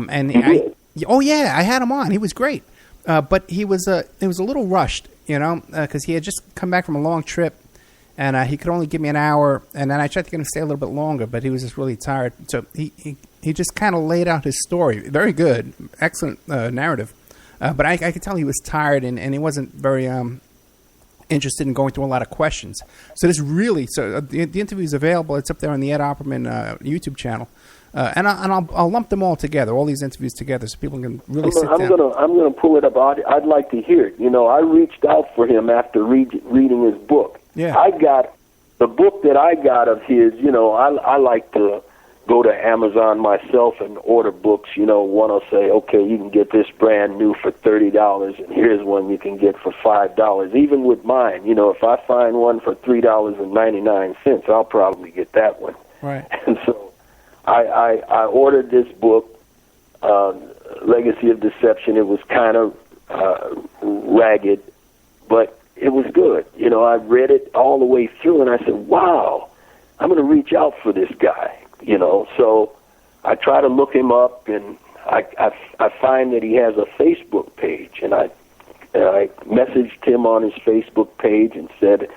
D: had him on. He was great. But he was a little rushed, because he had just come back from a long trip, and he could only give me an hour, and then I tried to get him to stay a little bit longer, but he was just really tired. So he just kind of laid out his story. Very good, excellent narrative. But I could tell he was tired, and he wasn't very interested in going through a lot of questions. So the interview is available. It's up there on the Ed Opperman YouTube channel. And I'll lump them all together, all these interviews together, so people can really sit down.
E: I'm gonna pull it up. I'd like to hear it. I reached out for him after reading his book.
D: Yeah.
E: I got the book that I got of his. I like to go to Amazon myself and order books. One will say, okay, you can get this brand new for $30, and here's one you can get for $5. Even with mine, if I find one for $3.99, I'll probably get that one.
D: Right.
E: And so I ordered this book, Legacy of Deception. It was kind of ragged, but it was good. I read it all the way through, and I said, wow, I'm going to reach out for this guy. So I try to look him up, and I find that he has a Facebook page, and I messaged him on his Facebook page and said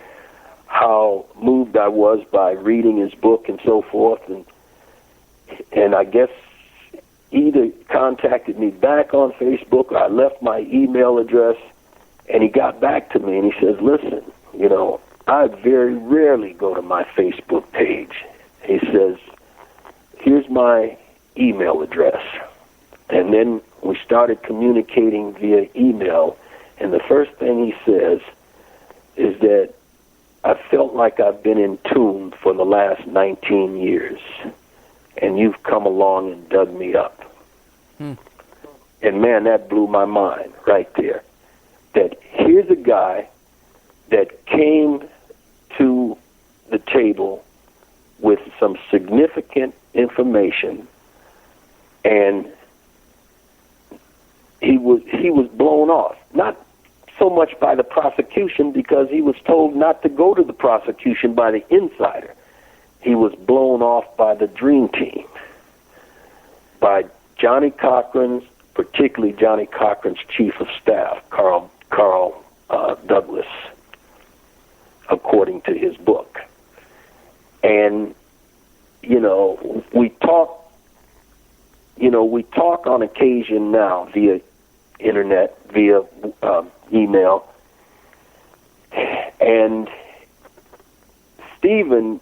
E: how moved I was by reading his book and so forth, and I guess either contacted me back on Facebook or I left my email address, and he got back to me and he says, listen, I very rarely go to my Facebook page. He says, here's my email address. And then we started communicating via email, and the first thing he says is that I felt like I've been entombed for the last 19 years, and you've come along and dug me up. And man, that blew my mind right there. That here's a guy that came to the table with some significant information, and he was blown off. Not so much by the prosecution, because he was told not to go to the prosecution by the insider. He was blown off by the Dream Team, by Johnny Cochran's, particularly Johnny Cochran's chief of staff, Carl Douglas, according to his book. And we talk on occasion now via internet, via email, and Stephen,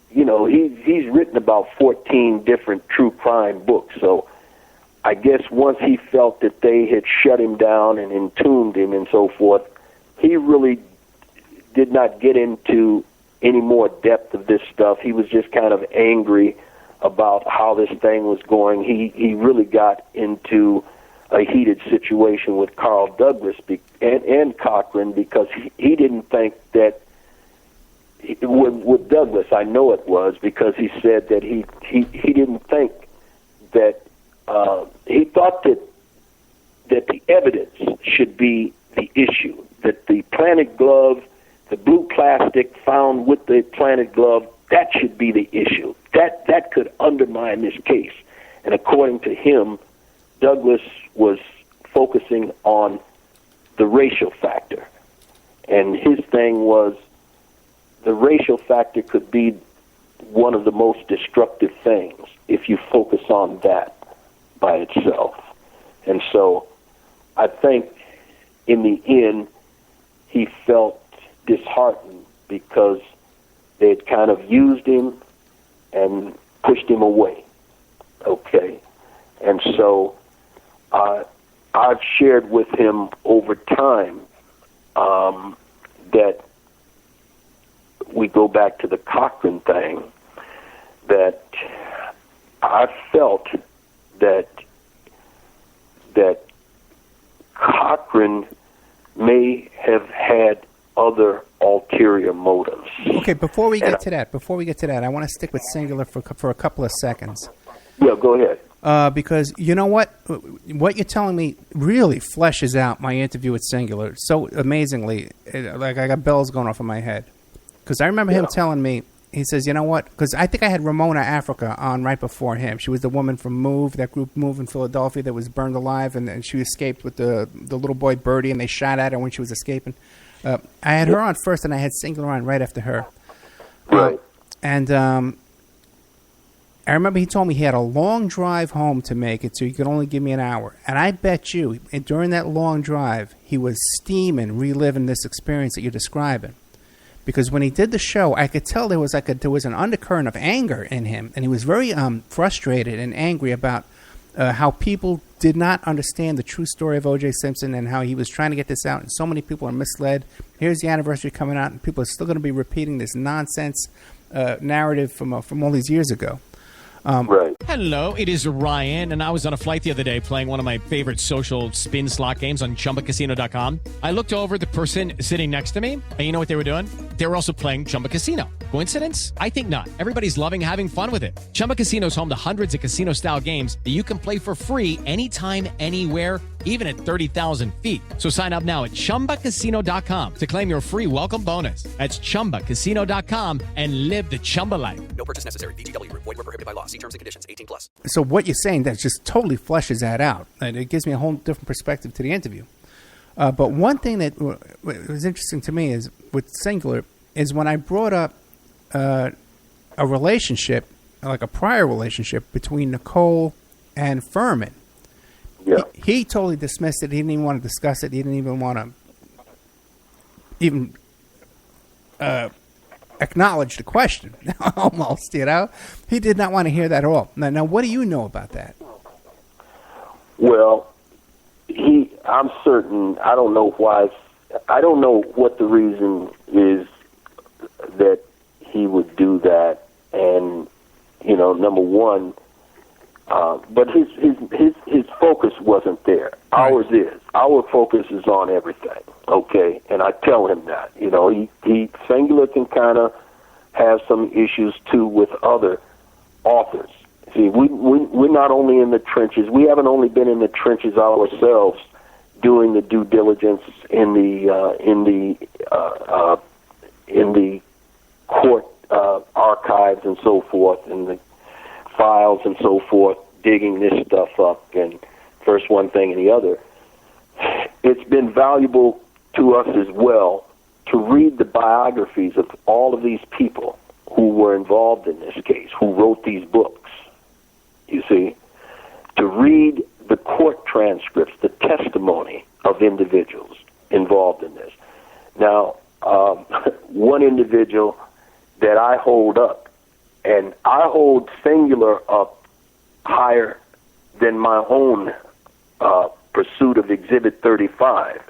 E: he's written about 14 different true crime books. So I guess once he felt that they had shut him down and entombed him and so forth, he really did not get into any more depth of this stuff. He was just kind of angry about how this thing was going. He really got into a heated situation with Carl Douglas and Cochran, because he didn't think that, with Douglas, I know it was, because he said that he didn't think that, he thought that the evidence should be the issue, that the planted glove, the blue plastic found with the planted glove, that should be the issue. That could undermine this case. And according to him, Douglas was focusing on the racial factor. And his thing was, the racial factor could be one of the most destructive things if you focus on that by itself. And so I think in the end he felt disheartened because they had kind of used him and pushed him away. Okay? And so I've shared with him over time that we go back to the Cochran thing, that I felt that Cochran may have had other ulterior motives.
D: Okay, before we get to that, I want to stick with Singular for a couple of seconds.
E: Yeah, go ahead.
D: Because you know what you're telling me really fleshes out my interview with Singular so amazingly. Like I got bells going off in my head. Because I remember him telling me, he says, you know what? Because I think I had Ramona Africa on right before him. She was the woman from Move, that group Move in Philadelphia that was burned alive, and she escaped with the little boy Birdie, and they shot at her when she was escaping. I had her on first, and I had Singular on right after her.
E: Right.
D: And I remember he told me he had a long drive home to make it, so he could only give me an hour. And I bet you, during that long drive, he was steaming, reliving this experience that you're describing. Because when he did the show, I could tell there was an undercurrent of anger in him, and he was very frustrated and angry about how people did not understand the true story of O.J. Simpson and how he was trying to get this out, and so many people are misled. Here's the anniversary coming out, and people are still going to be repeating this nonsense narrative from all these years ago.
E: Right.
A: Hello, it is Ryan, and I was on a flight the other day playing one of my favorite social spin slot games on ChumbaCasino.com. I looked over at the person sitting next to me, and you know what they were doing? They were also playing Chumba Casino. Coincidence? I think not. Everybody's loving having fun with it. Chumba Casino is home to hundreds of casino-style games that you can play for free anytime, anywhere, even at 30,000 feet. So sign up now at ChumbaCasino.com to claim your free welcome bonus. That's ChumbaCasino.com and live the Chumba life.
B: No purchase necessary. VGW. Void where prohibited by law. See terms and conditions. 18+.
D: So what you're saying, that just totally fleshes that out. And it gives me a whole different perspective to the interview. But one thing that was interesting to me is with Singular is when I brought up a relationship, like a prior relationship between Nicole and Furman.
E: Yeah.
D: He totally dismissed it. He didn't even want to discuss it. He didn't even want to acknowledge the question. Almost, you know. He did not want to hear that at all. Now, what do you know about that?
E: Well, I'm certain. I don't know why. I don't know what the reason is that he would do that. And number one. But his focus wasn't there.
D: Right.
E: Ours is. Our focus is on everything. Okay, and I tell him that. He Singular can kind of have some issues too with other authors. See, we're not only in the trenches. We haven't only been in the trenches ourselves, doing the due diligence in the court archives and so forth, and the files and so forth, digging this stuff up, and first one thing and the other. It's been valuable to us as well to read the biographies of all of these people who were involved in this case, who wrote these books, you see, to read the court transcripts, the testimony of individuals involved in this. Now, one individual that I hold up, and I hold Singular up higher than my own pursuit of Exhibit 35,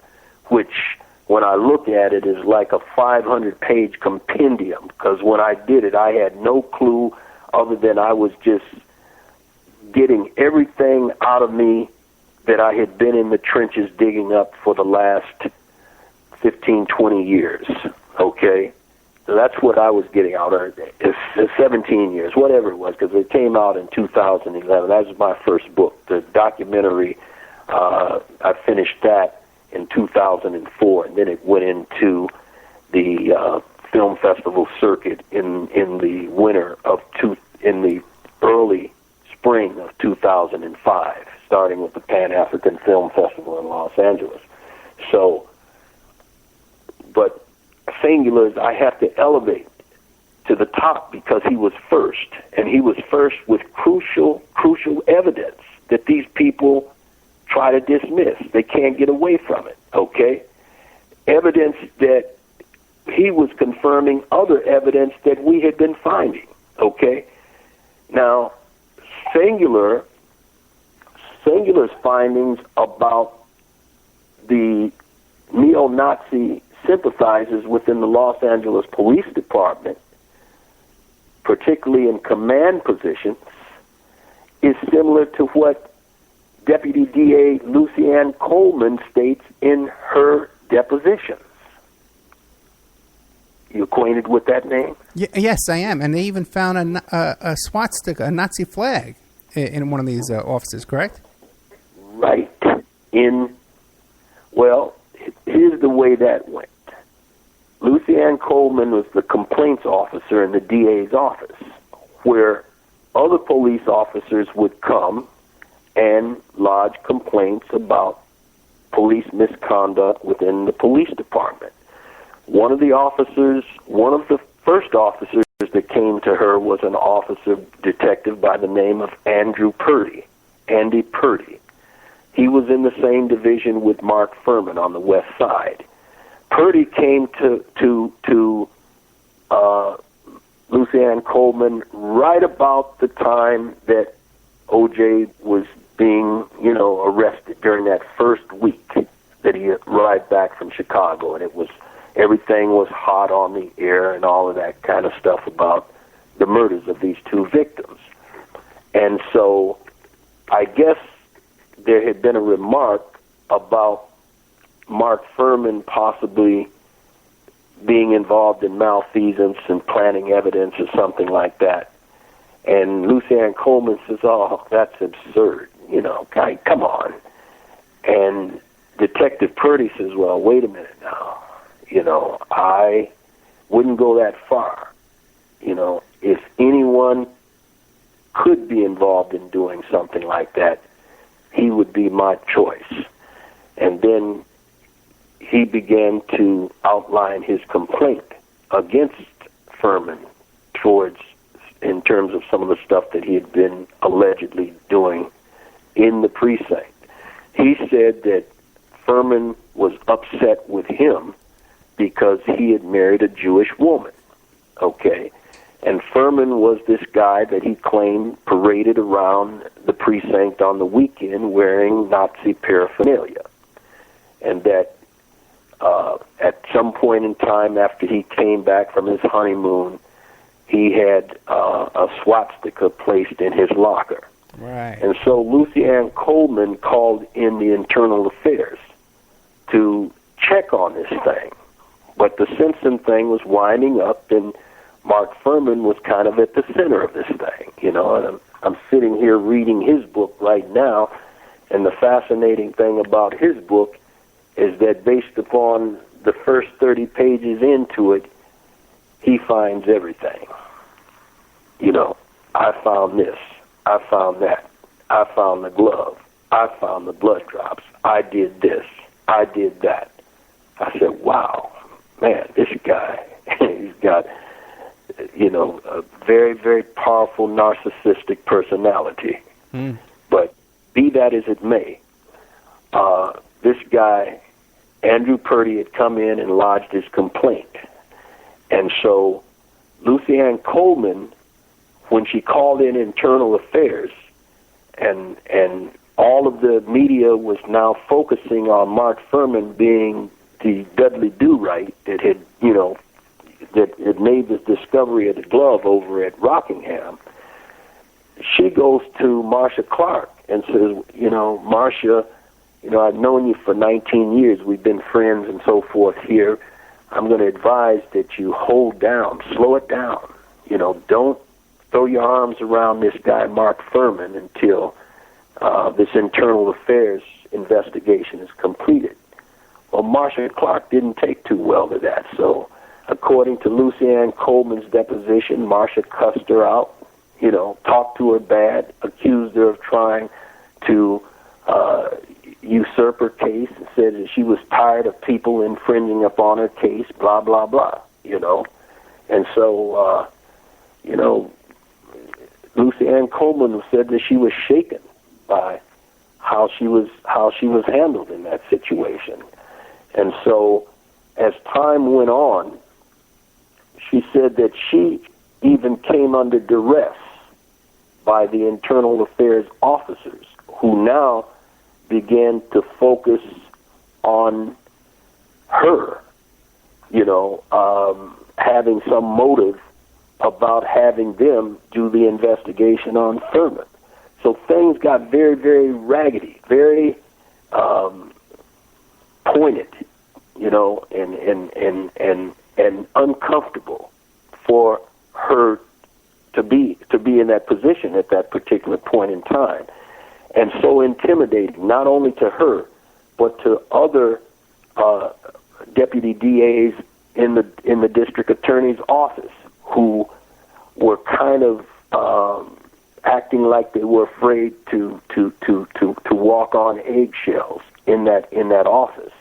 E: which, when I look at it, is like a 500-page compendium, because when I did it, I had no clue other than I was just getting everything out of me that I had been in the trenches digging up for the last 15, 20 years, okay? So that's what I was getting out of it. It's 17 years, whatever it was, because it came out in 2011. That was my first book, the documentary. I finished that in 2004, and then it went into the film festival circuit in the in the early spring of 2005, starting with the Pan-African Film Festival in Los Angeles. So, but Singular's I have to elevate to the top because he was first, and he was first with crucial evidence that these people try to dismiss. They can't get away from it, okay? Evidence that he was confirming other evidence that we had been finding, okay? Now, Singular's findings about the neo-Nazi sympathizers within the Los Angeles Police Department, particularly in command positions, is similar to what Deputy DA Lucianne Coleman states in her depositions. You acquainted with that name?
D: Yes, I am. And they even found a swastika, a Nazi flag, in one of these offices, correct?
E: Right. Well, here's the way that went. Lucianne Coleman was the complaints officer in the DA's office, where other police officers would come and lodge complaints about police misconduct within the police department. One of the first officers that came to her was an officer detective by the name of Andy Purdy. He was in the same division with Mark Furman on the west side. Purdy came to Lucianne Coleman right about the time that O.J. was being, arrested during that first week that he arrived back from Chicago, and everything was hot on the air and all of that kind of stuff about the murders of these two victims. And so I guess there had been a remark about Mark Furman possibly being involved in malfeasance and planting evidence or something like that. And Lucianne Coleman says, "Oh, that's absurd. Come on." And Detective Purdy says, "Well, wait a minute now. I wouldn't go that far. If anyone could be involved in doing something like that, he would be my choice." And then he began to outline his complaint against Furman in terms of some of the stuff that he had been allegedly doing in the precinct. He said that Furman was upset with him because he had married a Jewish woman, okay? And Furman was this guy that he claimed paraded around the precinct on the weekend wearing Nazi paraphernalia. And that at some point in time after he came back from his honeymoon, he had a swastika placed in his locker.
D: Right.
E: And so Lucianne Coleman called in the internal affairs to check on this thing. But the Simpson thing was winding up, and Mark Furman was kind of at the center of this thing, And I'm sitting here reading his book right now, and the fascinating thing about his book is that based upon the first 30 pages into it, he finds everything. I found this, I found that, I found the glove, I found the blood drops, I did this, I did that. I said, wow, man, this guy, he's got, a very, very powerful narcissistic personality. But be that as it may, this guy, Andrew Purdy, had come in and lodged his complaint. And so Lucianne Coleman, when she called in internal affairs, and all of the media was now focusing on Mark Furman being the Dudley Do-Right that had, that had made the discovery of the glove over at Rockingham, she goes to Marcia Clark and says, Marcia, I've known you for 19 years. We've been friends and so forth here. I'm going to advise that you hold down, slow it down. Don't throw your arms around this guy, Mark Furman, until this internal affairs investigation is completed. Well, Marcia Clark didn't take too well to that. So according to Lucy Ann Coleman's deposition, Marcia cussed her out, talked to her bad, accused her of trying to usurp her case, and said that she was tired of people infringing upon her case, blah, blah, blah, And so, Lucy Ann Coleman said that she was shaken by how she was handled in that situation. And so, as time went on, she said that she even came under duress by the internal affairs officers, who now began to focus on her, having some motive about having them do the investigation on Furman. So things got very, very raggedy, very pointed, and uncomfortable for her to be in that position at that particular point in time, and so intimidating not only to her but to other deputy DAs in the district attorney's office, who were kind of acting like they were afraid to walk on eggshells in that office.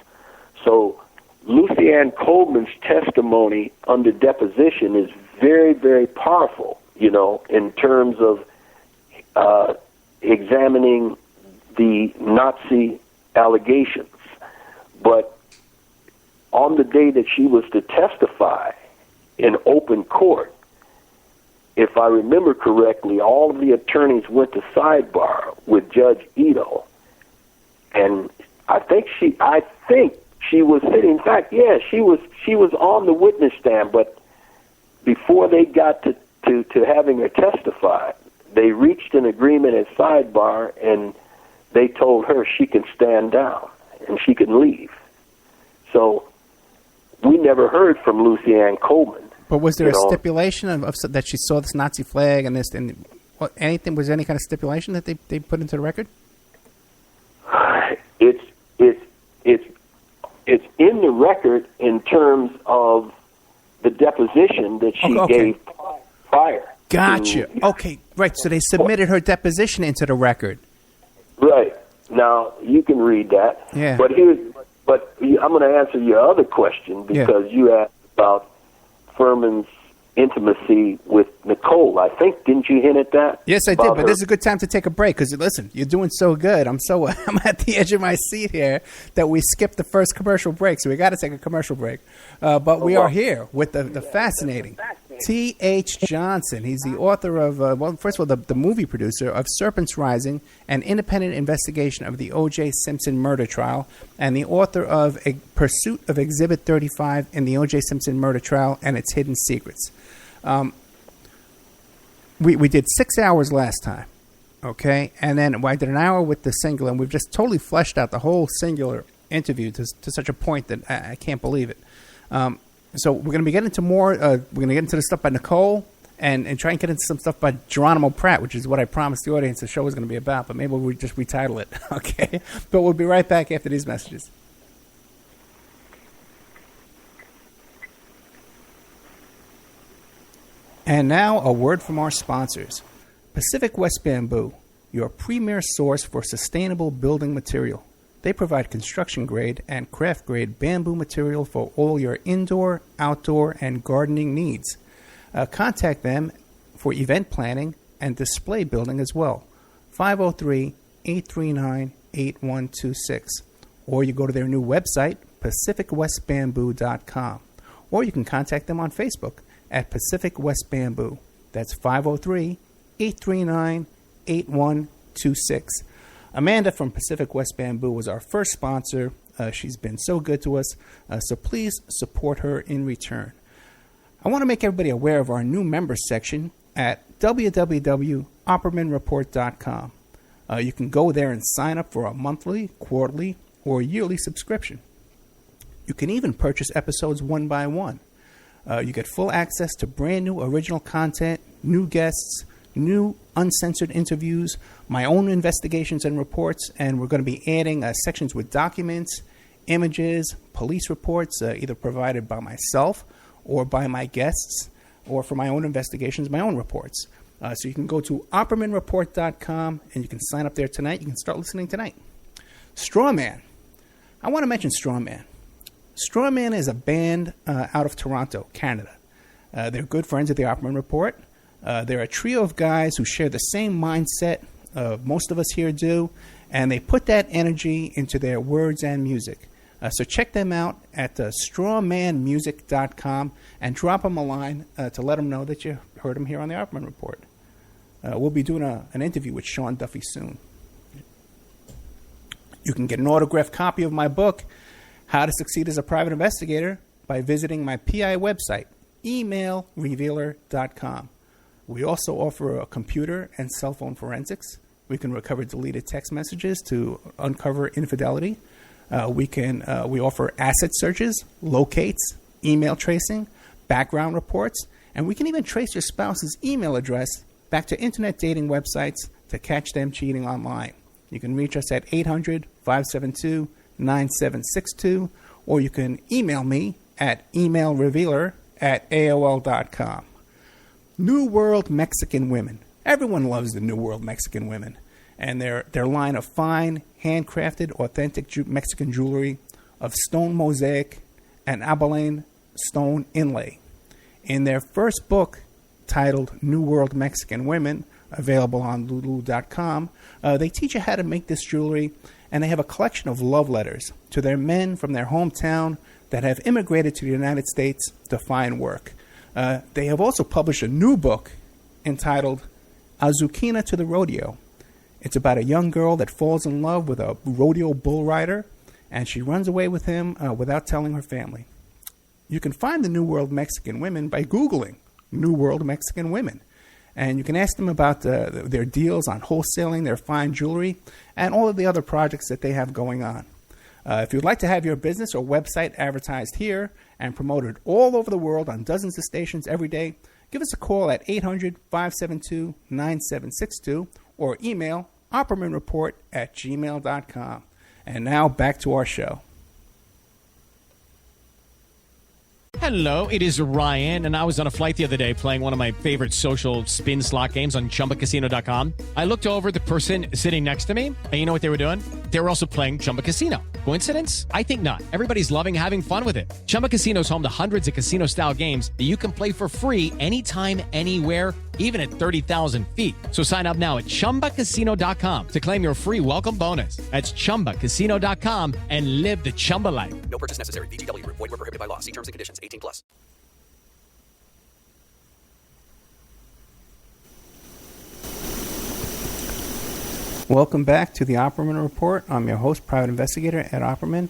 E: So Lucy Ann Coleman's testimony under deposition is very, very powerful, in terms of examining the Nazi allegations. But on the day that she was to testify in open court, if I remember correctly, all of the attorneys went to sidebar with Judge Ito, and I think she was sitting. In fact, yeah, she was on the witness stand. But before they got to having her testify, they reached an agreement at sidebar, and they told her she can stand down and she can leave. So we never heard from Lucy Ann Coleman.
D: But was there a stipulation of that she saw this Nazi flag and this and anything? Was there any kind of stipulation that they put into the record?
E: It's in the record in terms of the deposition that she gave prior.
D: Gotcha. Okay, right. So they submitted her deposition into the record.
E: Right. Now you can read that.
D: Yeah.
E: But I'm going to answer your other question, because you asked about Furman's intimacy with Nicole. I think, didn't you hint at that?
D: Yes, I did. But this is a good time to take a break, because listen, you're doing so good. I'm at the edge of my seat here that we skipped the first commercial break, so we got to take a commercial break. But we are here with the fascinating T.H. Johnson. He's the author of, first of all, the movie producer of Serpents Rising, an independent investigation of the O.J. Simpson murder trial, and the author of A Pursuit of Exhibit 35 in the O.J. Simpson murder trial and its hidden secrets. We did 6 hours last time, okay? And then I did an hour with the singular, and we've just totally fleshed out the whole singular interview to such a point that I can't believe it. So we're going to be getting into more. We're going to get into the stuff by Nicole and try and get into some stuff by Geronimo Pratt, which is what I promised the audience the show was going to be about. But maybe we just retitle it, okay? But we'll be right back after these messages. And now a word from our sponsors. Pacific West Bamboo, your premier source for sustainable building material. They provide construction-grade and craft-grade bamboo material for all your indoor, outdoor, and gardening needs. Contact them for event planning and display building as well. 503-839-8126. Or you go to their new website, pacificwestbamboo.com. Or you can contact them on Facebook at Pacific West Bamboo. That's 503-839-8126. Amanda from Pacific West Bamboo was our first sponsor. She's been so good to us, so please support her in return. I want to make everybody aware of our new members section at www.pacificwestbamboo.com. oppermanreport.com. You can go there and sign up for a monthly, quarterly, or yearly subscription. You can even purchase episodes one by one. You get full access to brand new original content, new guests, new uncensored interviews, my own investigations and reports, and we're going to be adding sections with documents, images, police reports, either provided by myself or by my guests, or for my own investigations, my own reports. So you can go to oppermanreport.com and you can sign up there tonight. You can start listening tonight. Strawman. I want to mention Strawman. Strawman is a band out of Toronto, Canada. They're good friends of the Opperman Report. They're a trio of guys who share the same mindset most of us here do, and they put that energy into their words and music. So check them out at strawmanmusic.com and drop them a line to let them know that you heard them here on the Opperman Report. We'll be doing an interview with Sean Duffy soon. You can get an autographed copy of my book, How to Succeed as a Private Investigator, by visiting my PI website, emailrevealer.com. We also offer a computer and cell phone forensics. We can recover deleted text messages to uncover infidelity. We offer asset searches, locates, email tracing, background reports, and we can even trace your spouse's email address back to internet dating websites to catch them cheating online. You can reach us at 800-572-9762, or you can email me at emailrevealer@aol.com. New World Mexican Women. Everyone loves the New World Mexican Women, and their line of fine, handcrafted, authentic Mexican jewelry of stone mosaic and abalone stone inlay. In their first book, titled New World Mexican Women, available on lulu.com, they teach you how to make this jewelry, and they have a collection of love letters to their men from their hometown that have immigrated to the United States to find work. They have also published a new book entitled Azuquina to the Rodeo. It's about a young girl that falls in love with a rodeo bull rider, and she runs away with him without telling her family. You can find the New World Mexican Women by Googling New World Mexican Women. And you can ask them about their deals on wholesaling their fine jewelry and all of the other projects that they have going on. If you'd like to have your business or website advertised here and promoted all over the world on dozens of stations every day, give us a call at 800-572-9762 or email oppermanreport@gmail.com. And now back to our show.
A: Hello, it is Ryan, and I was on a flight the other day playing one of my favorite social spin slot games on ChumbaCasino.com. I looked over at the person sitting next to me, and you know what they were doing? They were also playing Chumba Casino. Coincidence? I think not. Everybody's loving having fun with it. Chumba Casino is home to hundreds of casino-style games that you can play for free anytime, anywhere, even at 30,000 feet. So sign up now at ChumbaCasino.com to claim your free welcome bonus. That's ChumbaCasino.com and live the Chumba life.
B: No purchase necessary. VGW Group. Void where prohibited by law. See terms and conditions. 18+.
D: Welcome back to the Opperman Report. I'm your host, Private Investigator Ed Opperman.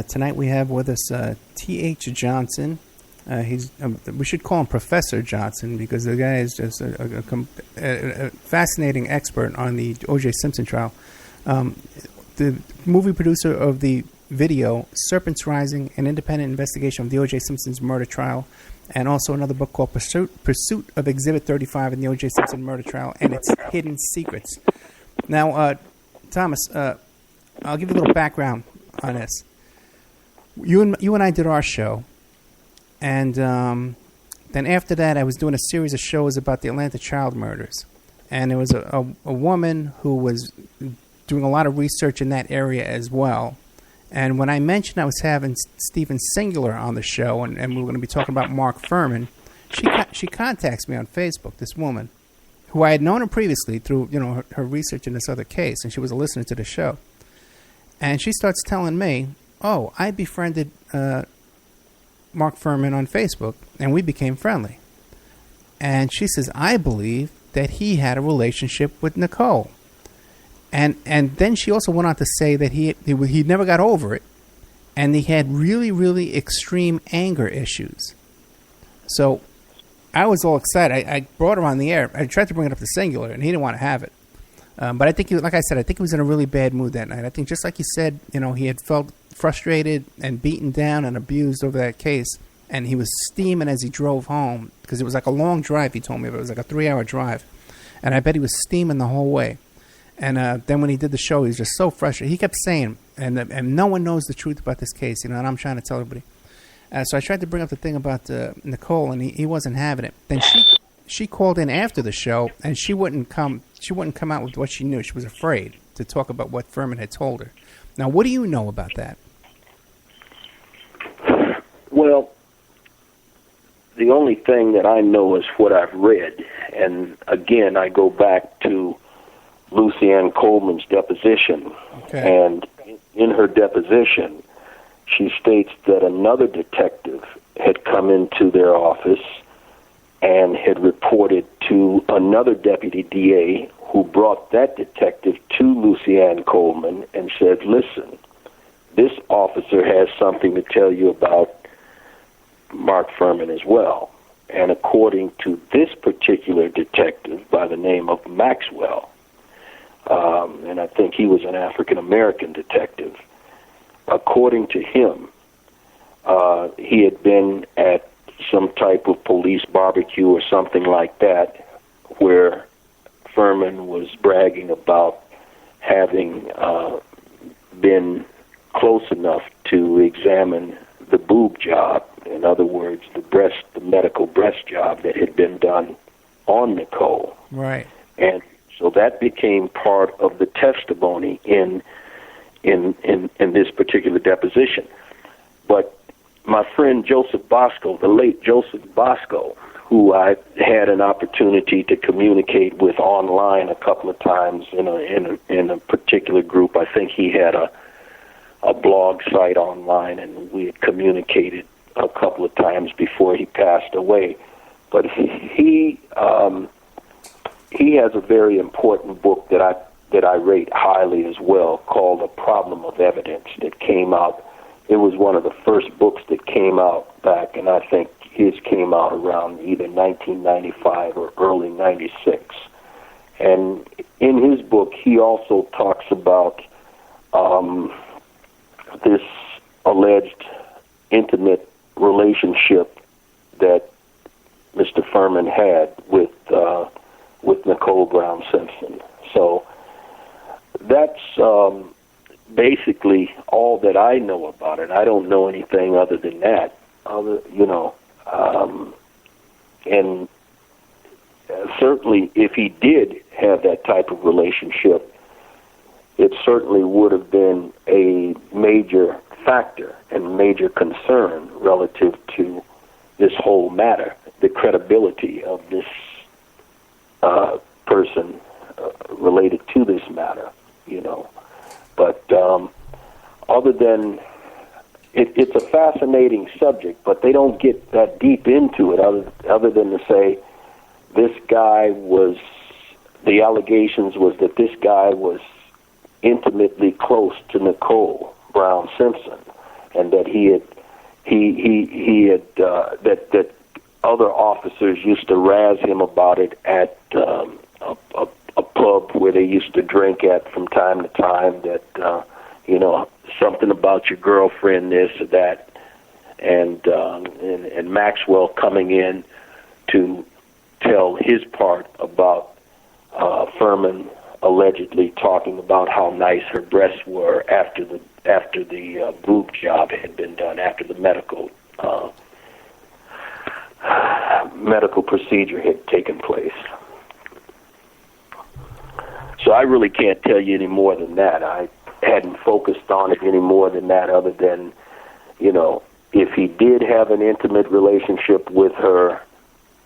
D: Tonight we have with us T.H. Johnson. We should call him Professor Johnson because the guy is just a fascinating expert on the O.J. Simpson trial. The movie producer of the video Serpents Rising, an independent investigation of the O.J. Simpson's murder trial, and also another book called Pursuit of Exhibit 35 in the O.J. Simpson murder trial and its hidden secrets. Now, Thomas, I'll give you a little background on this. You and I did our show, and then after that, I was doing a series of shows about the Atlanta child murders, and there was a woman who was doing a lot of research in that area as well. And when I mentioned I was having Stephen Singular on the show, and we were going to be talking about Mark Furman, she contacts me on Facebook, this woman, who I had known her previously through her research in this other case, and she was a listener to the show. And she starts telling me, oh, I befriended Mark Furman on Facebook, and we became friendly. And she says, I believe that he had a relationship with Nicole. And then she also went on to say that he never got over it, and he had really, really extreme anger issues. So I was all excited. I brought her on the air. I tried to bring it up to singular, and he didn't want to have it. But I think, like I said, I think he was in a really bad mood that night. I think just like you said, he had felt frustrated and beaten down and abused over that case, and he was steaming as he drove home because it was like a long drive, he told me, but it was like a 3-hour drive. And I bet he was steaming the whole way. And then when he did the show, he was just so frustrated. He kept saying, and no one knows the truth about this case, and I'm trying to tell everybody. So I tried to bring up the thing about Nicole, and he wasn't having it. Then she called in after the show, and she wouldn't come out with what she knew. She was afraid to talk about what Furman had told her. Now, what do you know about that?
E: Well, the only thing that I know is what I've read. And again, I go back to Lucianne Coleman's deposition.
D: Okay.
E: And in her deposition, she states that another detective had come into their office and had reported to another deputy DA who brought that detective to Lucianne Coleman and said, listen, this officer has something to tell you about Mark Furman as well. And according to this particular detective by the name of Maxwell, and I think he was an African-American detective, according to him, he had been at some type of police barbecue or something like that where Furman was bragging about having been close enough to examine the boob job, in other words, the medical breast job that had been done on Nicole.
D: Right.
E: And so that became part of the testimony in this particular deposition. But my friend Joseph Bosco, the late Joseph Bosco, who I had an opportunity to communicate with online a couple of times in a particular group. I think he had a blog site online, and we had communicated a couple of times before he passed away. But he has a very important book that I rate highly as well, called "A Problem of Evidence," that came out. It was one of the first books that came out back, and I think his came out around either 1995 or early 96. And in his book, he also talks about this alleged intimate relationship that Mr. Furman had with Nicole Brown Simpson. So that's basically all that I know about it. I don't know anything other than that. And certainly, if he did have that type of relationship, it certainly would have been a major factor and major concern relative to this whole matter, the credibility of this person related to this matter, But other than, it's a fascinating subject, but they don't get that deep into it other than to say this guy was, the allegations was that this guy was intimately close to Nicole Brown Simpson, and that that other officers used to razz him about it at a pub where they used to drink at from time to time, that something about your girlfriend, this or that, and Maxwell coming in to tell his part about Furman allegedly talking about how nice her breasts were after the boob job had been done, after the medical procedure had taken place. So I really can't tell you any more than that. I hadn't focused on it any more than that, other than, if he did have an intimate relationship with her,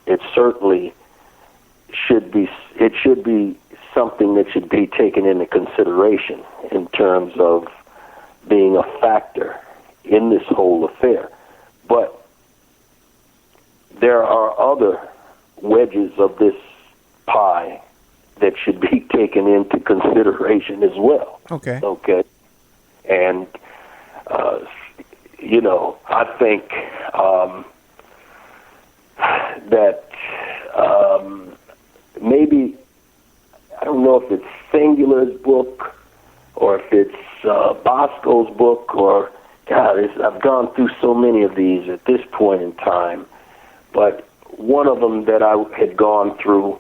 E: it certainly should be something that should be taken into consideration in terms of being a factor in this whole affair. But there are other wedges of this pie that should be taken into consideration as well.
D: Okay.
E: And, I think that maybe, I don't know if it's Singular's book or if it's Bosco's book or, God, I've gone through so many of these at this point in time, but one of them that I had gone through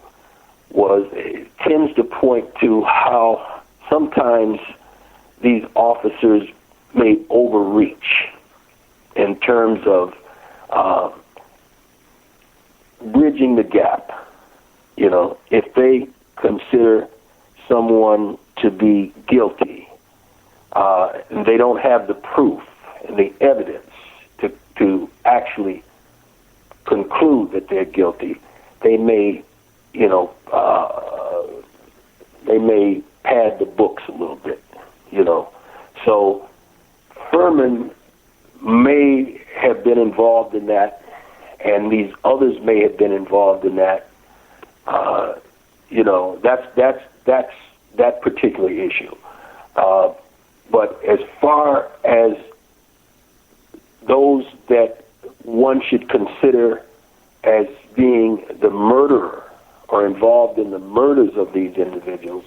E: tends to point to how sometimes these officers may overreach in terms of bridging the gap. You know, if they consider someone to be guilty and they don't have the proof and the evidence to actually conclude that they're guilty, they may, they may pad the books a little bit, So Furman may have been involved in that, and these others may have been involved in that. That's that particular issue. But as far as those that one should consider as being the murderer or involved in the murders of these individuals,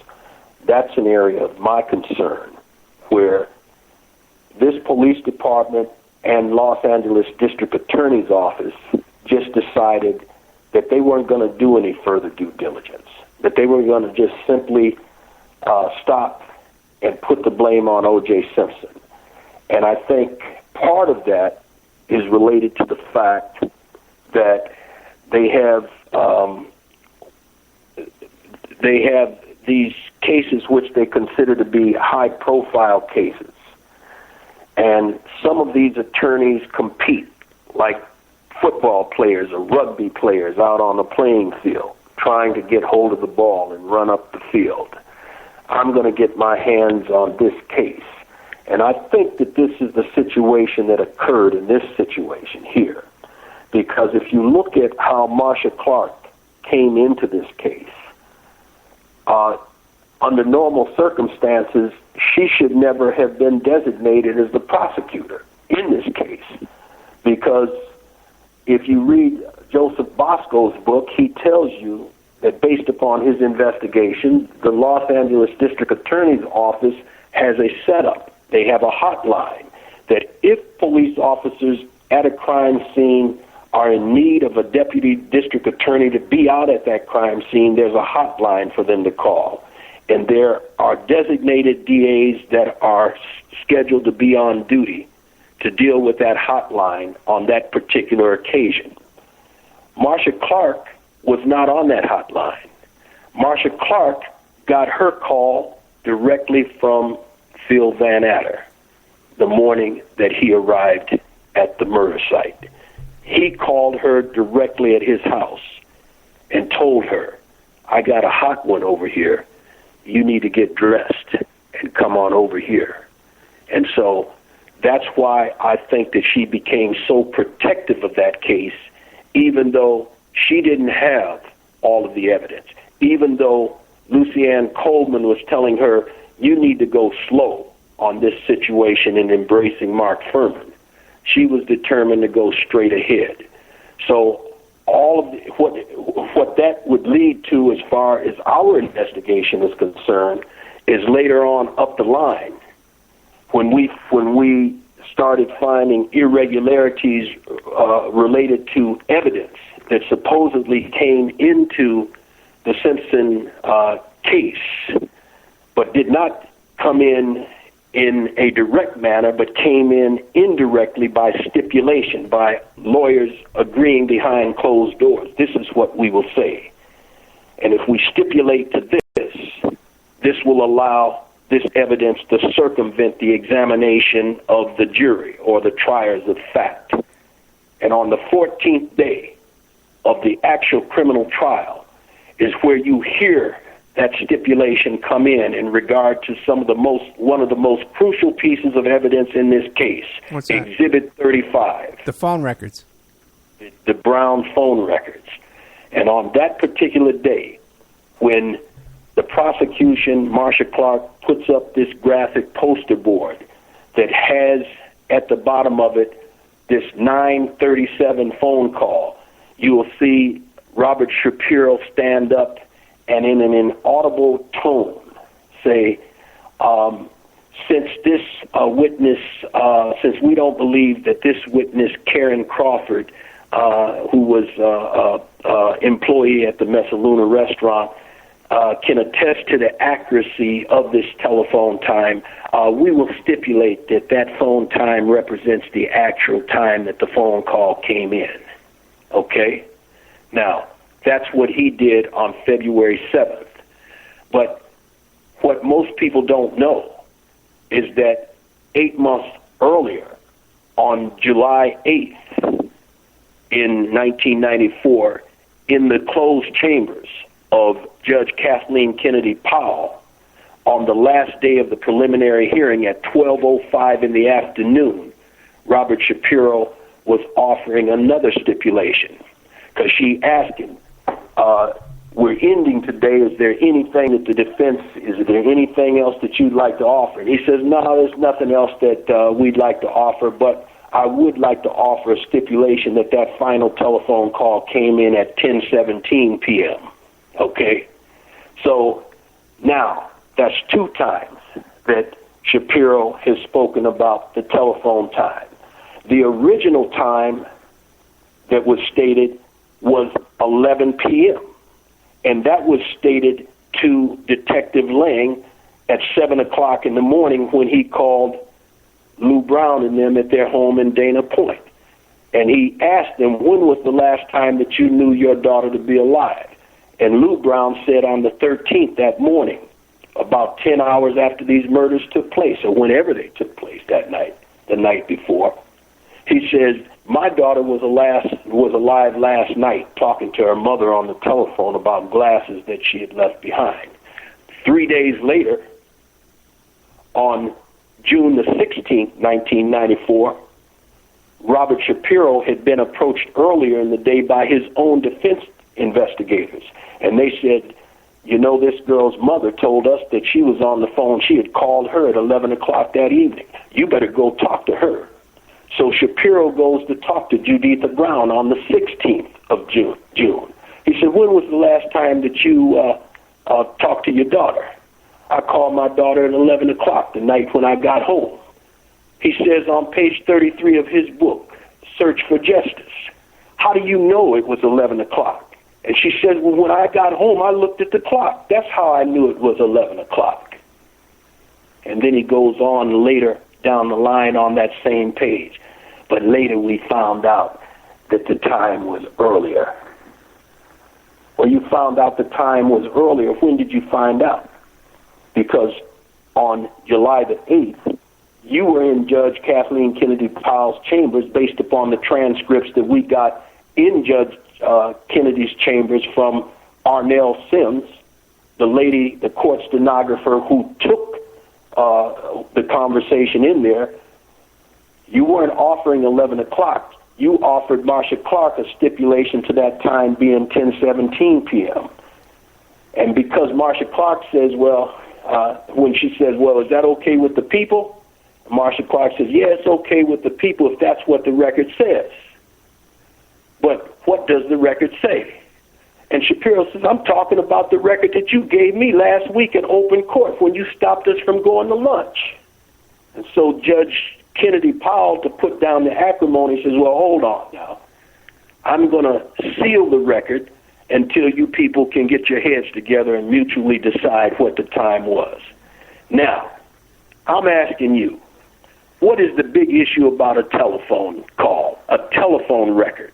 E: that's an area of my concern, where this police department and Los Angeles District Attorney's Office just decided that they weren't going to do any further due diligence, that they were going to just simply stop and put the blame on O.J. Simpson. And I think part of that is related to the fact that they have these cases which they consider to be high-profile cases. And some of these attorneys compete like football players or rugby players out on the playing field, trying to get hold of the ball and run up the field. I'm going to get my hands on this case. And I think that this is the situation that occurred in this situation here. Because if you look at how Marcia Clark came into this case, under normal circumstances, she should never have been designated as the prosecutor in this case. Because if you read Joseph Bosco's book, he tells you that based upon his investigation, the Los Angeles District Attorney's Office has a setup. They have a hotline that if police officers at a crime scene are in need of a deputy district attorney to be out at that crime scene, there's a hotline for them to call. And there are designated DAs that are scheduled to be on duty to deal with that hotline on that particular occasion. Marcia Clark was not on that hotline. Marcia Clark got her call directly from Phil Van Adder the morning that he arrived at the murder site. He called her directly at his house and told her, I got a hot one over here. You need to get dressed and come on over here. And so that's why I think that she became so protective of that case, even though she didn't have all of the evidence, even though Lucianne Coleman was telling her, you need to go slow on this situation in embracing Mark Furman. She was determined to go straight ahead. So all of what that would lead to as far as our investigation is concerned is later on up the line when we started finding irregularities related to evidence that supposedly came into the Simpson case, but did not come in a direct manner, but came in indirectly by stipulation, by lawyers agreeing behind closed doors. This is what we will say. And if we stipulate to this will allow this evidence to circumvent the examination of the jury or the triers of fact. And on the 14th day of the actual criminal trial is where you hear that stipulation come in regard to one of the most crucial pieces of evidence in this case.
D: What's that?
E: Exhibit 35.
D: The phone records.
E: The Brown phone records. And on that particular day, when the prosecution, Marcia Clark, puts up this graphic poster board that has at the bottom of it this 9:37 phone call, you will see Robert Shapiro stand up and in an inaudible tone say, since this witness, since we don't believe that this witness, Karen Crawford, who was employee at the Messaluna restaurant, can attest to the accuracy of this telephone time, we will stipulate that that phone time represents the actual time that the phone call came in. Okay? Now, that's what he did on February 7th. But what most people don't know is that 8 months earlier, on July 8th in 1994, in the closed chambers of Judge Kathleen Kennedy Powell, on the last day of the preliminary hearing at 12:05 in the afternoon, Robert Shapiro was offering another stipulation, because she asked him, we're ending today, is there anything that the defense, is there anything else that you'd like to offer? And he says, no, there's nothing else that we'd like to offer, but I would like to offer a stipulation that that final telephone call came in at 10:17 p.m. Okay? So now, that's 2 times that Shapiro has spoken about the telephone time. The original time that was stated was 11 p.m., and that was stated to Detective Lang at 7 o'clock in the morning when he called Lou Brown and them at their home in Dana Point. And he asked them, when was the last time that you knew your daughter to be alive? And Lou Brown said on the 13th that morning, about 10 hours after these murders took place, or whenever they took place that night, the night before. He says, my daughter was alive last night talking to her mother on the telephone about glasses that she had left behind. 3 days later, on June the 16th, 1994, Robert Shapiro had been approached earlier in the day by his own defense investigators. And they said, you know, this girl's mother told us that she was on the phone. She had called her at 11 o'clock that evening. You better go talk to her. So Shapiro goes to talk to Juditha Brown on the 16th of June. He said, when was the last time that you talked to your daughter? I called my daughter at 11 o'clock the night when I got home. He says on page 33 of his book, Search for Justice, how do you know it was 11 o'clock? And she says, well, when I got home, I looked at the clock. That's how I knew it was 11 o'clock. And then he goes on later down the line on that same page. But later we found out that the time was earlier. Well, you found out the time was earlier. When did you find out? Because on July the 8th, you were in Judge Kathleen Kennedy Powell's chambers based upon the transcripts that we got in Judge Kennedy's chambers from Arnell Sims, the lady, the court stenographer who took the conversation in there. You weren't offering 11 o'clock. You offered Marsha Clark a stipulation to that time being 10:17 p.m. And because Marsha Clark says, well, when she says, well, is that okay with the people? Marsha Clark says, yeah, it's okay with the people if that's what the record says. But what does the record say? And Shapiro says, I'm talking about the record that you gave me last week in open court when you stopped us from going to lunch. And so Judge Kennedy Powell, to put down the acrimony, says, well, hold on now. I'm going to seal the record until you people can get your heads together and mutually decide what the time was. Now, I'm asking you, what is the big issue about a telephone call, a telephone record?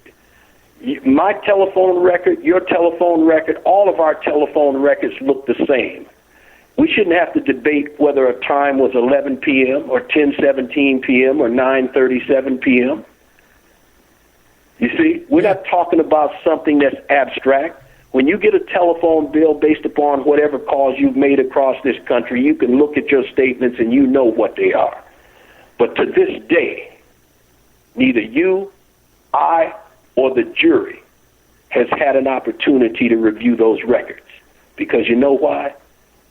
E: My telephone record, your telephone record, all of our telephone records look the same. We shouldn't have to debate whether a time was 11 p.m. or 10:17 p.m. or 9:37 p.m. You see, we're not talking about something that's abstract. When you get a telephone bill based upon whatever calls you've made across this country, you can look at your statements and you know what they are. But to this day, neither you, I, or the jury has had an opportunity to review those records. Because you know why?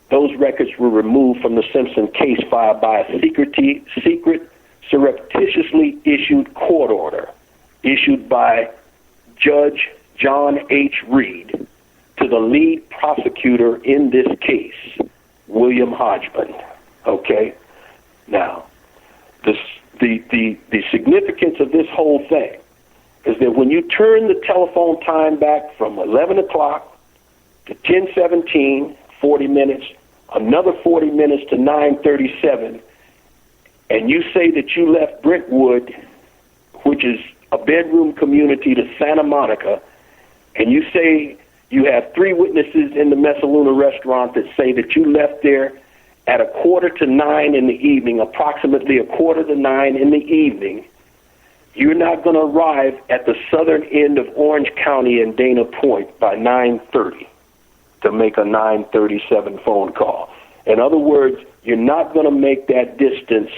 E: Those records were removed from the Simpson case file by a secret, surreptitiously issued court order issued by Judge John H. Reed to to the lead prosecutor in this case, William Hodgman. Okay? Now, the significance of this whole thing is that when you turn the telephone time back from 11 o'clock to 10:17, 40 minutes, another 40 minutes to 9:37, and you say that you left Brentwood, which is a bedroom community, to Santa Monica, and you say you have 3 witnesses in the Messaluna restaurant that say that you left there at 8:45 in the evening, approximately 8:45 in the evening, you're not going to arrive at the southern end of Orange County and Dana Point by 9:30 to make a 9:37 phone call. In other words, you're not going to make that distance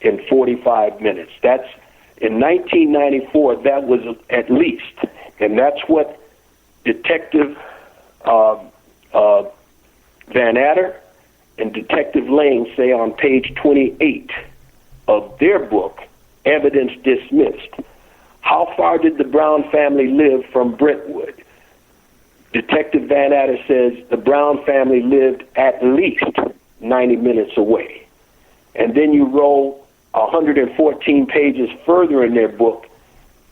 E: in 45 minutes. That's in 1994. That was at least, and that's what Detective Van Adder and Detective Lane say on page 28 of their book, Evidence Dismissed. How far did the Brown family live from Brentwood? Detective Van Adder says the Brown family lived at least 90 minutes away. And then you roll 114 pages further in their book,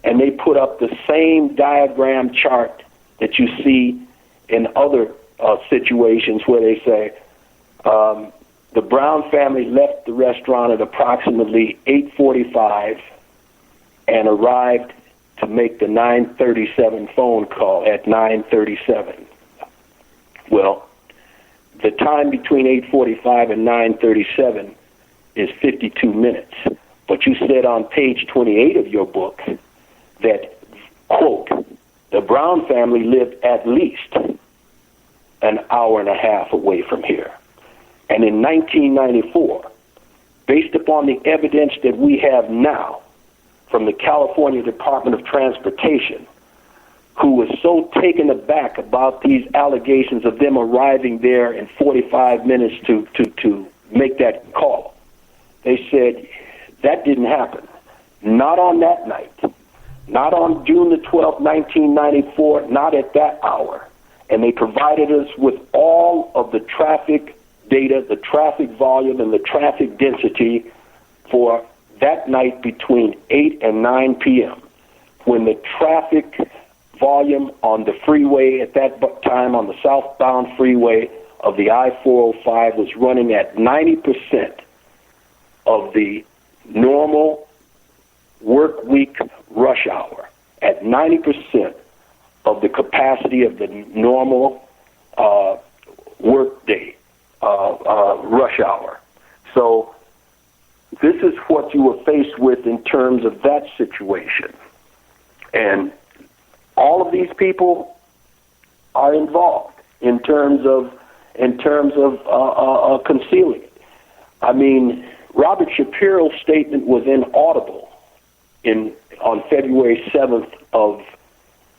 E: and they put up the same diagram chart that you see in other situations where they say the Brown family left the restaurant at approximately 8:45 and arrived to make the 9:37 phone call at 9:37. Well, the time between 8:45 and 9:37 is 52 minutes. But you said on page 28 of your book that, quote, the Brown family lived at least an hour and a half away from here. And in 1994, based upon the evidence that we have now from the California Department of Transportation, who was so taken aback about these allegations of them arriving there in 45 minutes to make that call, they said that didn't happen. Not on that night. Not on June the 12th, 1994, not at that hour. And they provided us with all of the traffic data, the traffic volume, and the traffic density for that night between 8 and 9 p.m. when the traffic volume on the freeway at that time on the southbound freeway of the I-405 was running at 90% of the normal work week rush hour, at 90% of the capacity of the normal work day rush hour. So this is what you were faced with in terms of that situation. And all of these people are involved in terms of concealing it. I mean, Robert Shapiro's statement was inaudible on February 7th of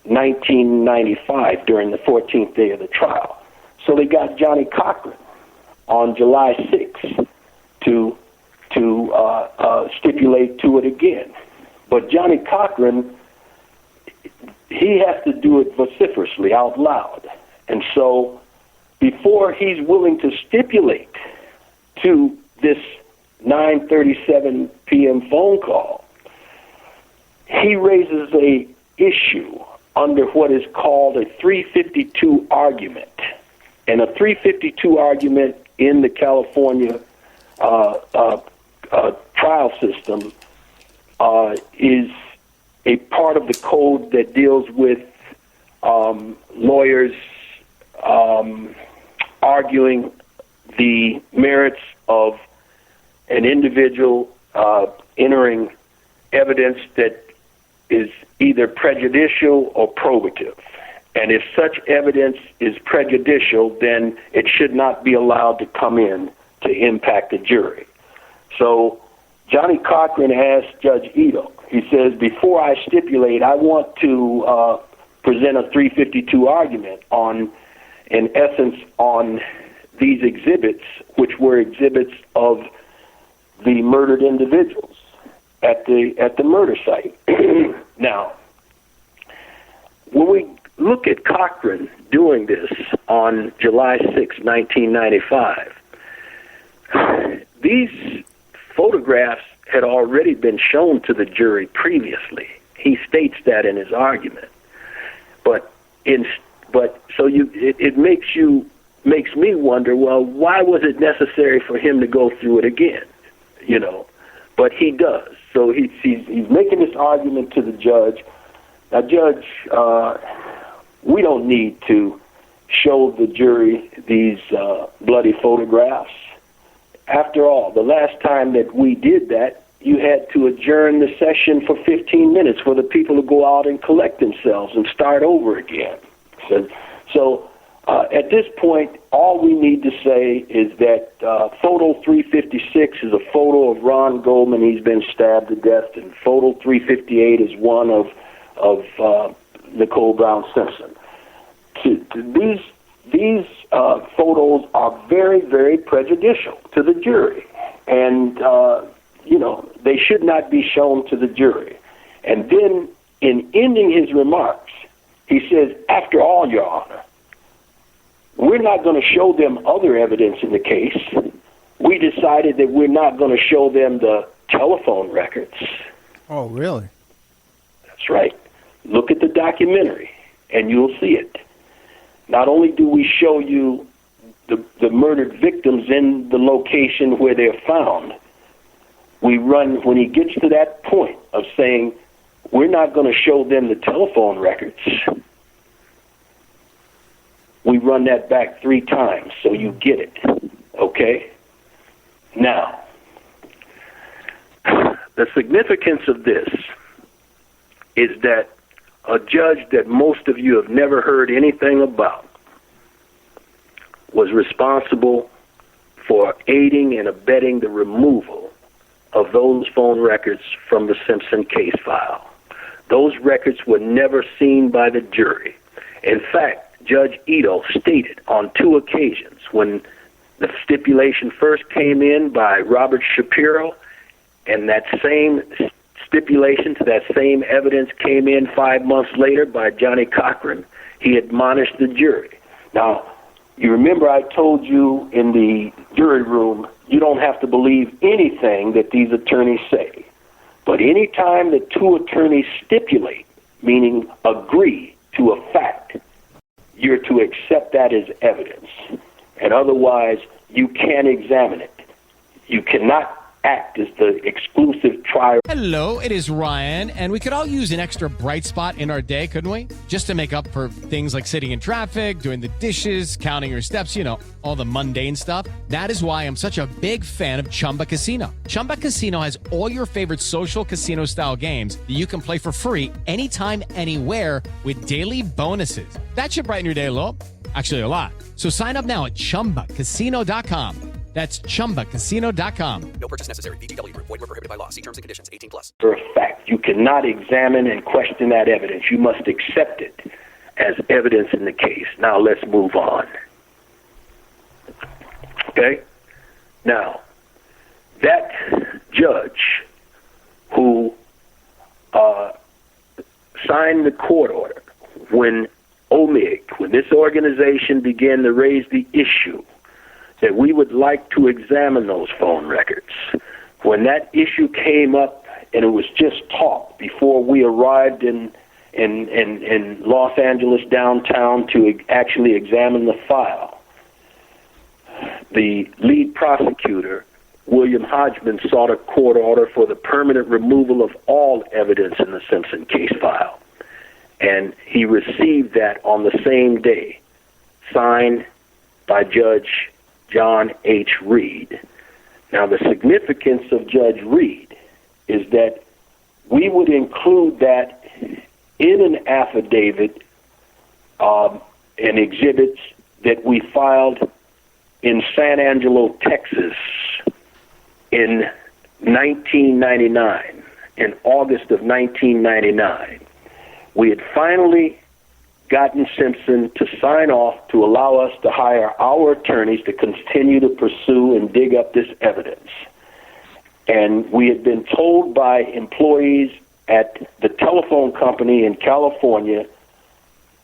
E: 1995 during the 14th day of the trial. So they got Johnny Cochran on July 6th to stipulate to it again. But Johnny Cochran, he has to do it vociferously out loud. And so before he's willing to stipulate to this 9:37 p.m. phone call, he raises a issue under what is called a 352 argument. And a 352 argument in the California trial system is a part of the code that deals with lawyers arguing the merits of an individual entering evidence that is either prejudicial or probative. And if such evidence is prejudicial, then it should not be allowed to come in to impact the jury. So Johnny Cochran asked Judge Ito, he says, before I stipulate, I want to present a 352 argument on, in essence, on these exhibits, which were exhibits of the murdered individuals at the murder site. Now, when we look at Cochran doing this on July 6, 1995. These photographs had already been shown to the jury previously. He states that in his argument. It makes me wonder, well, why was it necessary for him to go through it again? You know, but he does. So he's making this argument to the judge. Now, Judge, we don't need to show the jury these bloody photographs. After all, the last time that we did that, you had to adjourn the session for 15 minutes for the people to go out and collect themselves and start over again. So at this point, all we need to say is that photo 356 is a photo of Ron Goldman. He's been stabbed to death, and photo 358 is one of Nicole Brown Simpson. These photos are very, very prejudicial to the jury, and they should not be shown to the jury. And then, in ending his remarks, he says, "After all, Your Honor, we're not going to show them other evidence in the case. We decided that we're not going to show them the telephone records."
D: Oh, really?
E: That's right. Look at the documentary, and you'll see it. Not only do we show you the murdered victims in the location where they're found, when he gets to that point of saying, we're not going to show them the telephone records, we run that back 3 times so you get it, okay? Now, the significance of this is that a judge that most of you have never heard anything about was responsible for aiding and abetting the removal of those phone records from the Simpson case file. Those records were never seen by the jury. In fact, Judge Ito stated on 2 occasions when the stipulation first came in by Robert Shapiro, and that same stipulation to that same evidence came in 5 months later by Johnny Cochran, he admonished the jury. Now, you remember I told you in the jury room, you don't have to believe anything that these attorneys say. But any time that 2 attorneys stipulate, meaning agree to a fact, you're to accept that as evidence. And otherwise, you can't examine it. You cannot act as the exclusive trier.
A: Hello, it is Ryan, and we could all use an extra bright spot in our day, couldn't we? Just to make up for things like sitting in traffic, doing the dishes, counting your steps, all the mundane stuff. That is why I'm such a big fan of Chumba Casino. Chumba Casino has all your favorite social casino-style games that you can play for free anytime, anywhere with daily bonuses. That should brighten your day a little. Actually, a lot. So sign up now at ChumbaCasino.com. That's ChumbaCasino.com.
B: No purchase necessary. VGW Group. Void where prohibited by law. See terms and conditions. 18+.
E: For a fact, you cannot examine and question that evidence. You must accept it as evidence in the case. Now let's move on. Okay? Now, that judge who signed the court order when this organization began to raise the issue that we would like to examine those phone records. When that issue came up, and it was just talk before we arrived in Los Angeles downtown to actually examine the file, the lead prosecutor, William Hodgman, sought a court order for the permanent removal of all evidence in the Simpson case file. And he received that on the same day, signed by Judge John H. Reed. Now, the significance of Judge Reed is that we would include that in an affidavit and exhibits that we filed in San Angelo, Texas in 1999, in August of 1999. We had finally gotten Simpson to sign off to allow us to hire our attorneys to continue to pursue and dig up this evidence. And we had been told by employees at the telephone company in California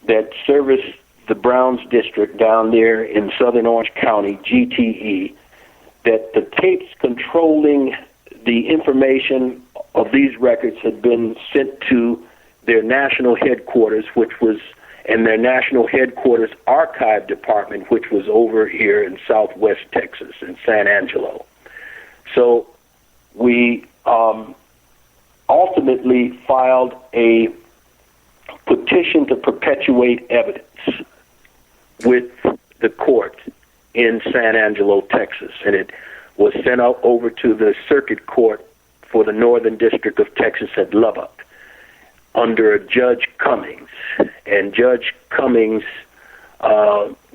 E: that service the Browns district down there in southern Orange County, GTE, that the tapes controlling the information of these records had been sent to their national headquarters, and their national headquarters archive department, which was over here in southwest Texas, in San Angelo. So we ultimately filed a petition to perpetuate evidence with the court in San Angelo, Texas, and it was sent out over to the circuit court for the Northern District of Texas at Lubbock under Judge Cummings. And Judge Cummings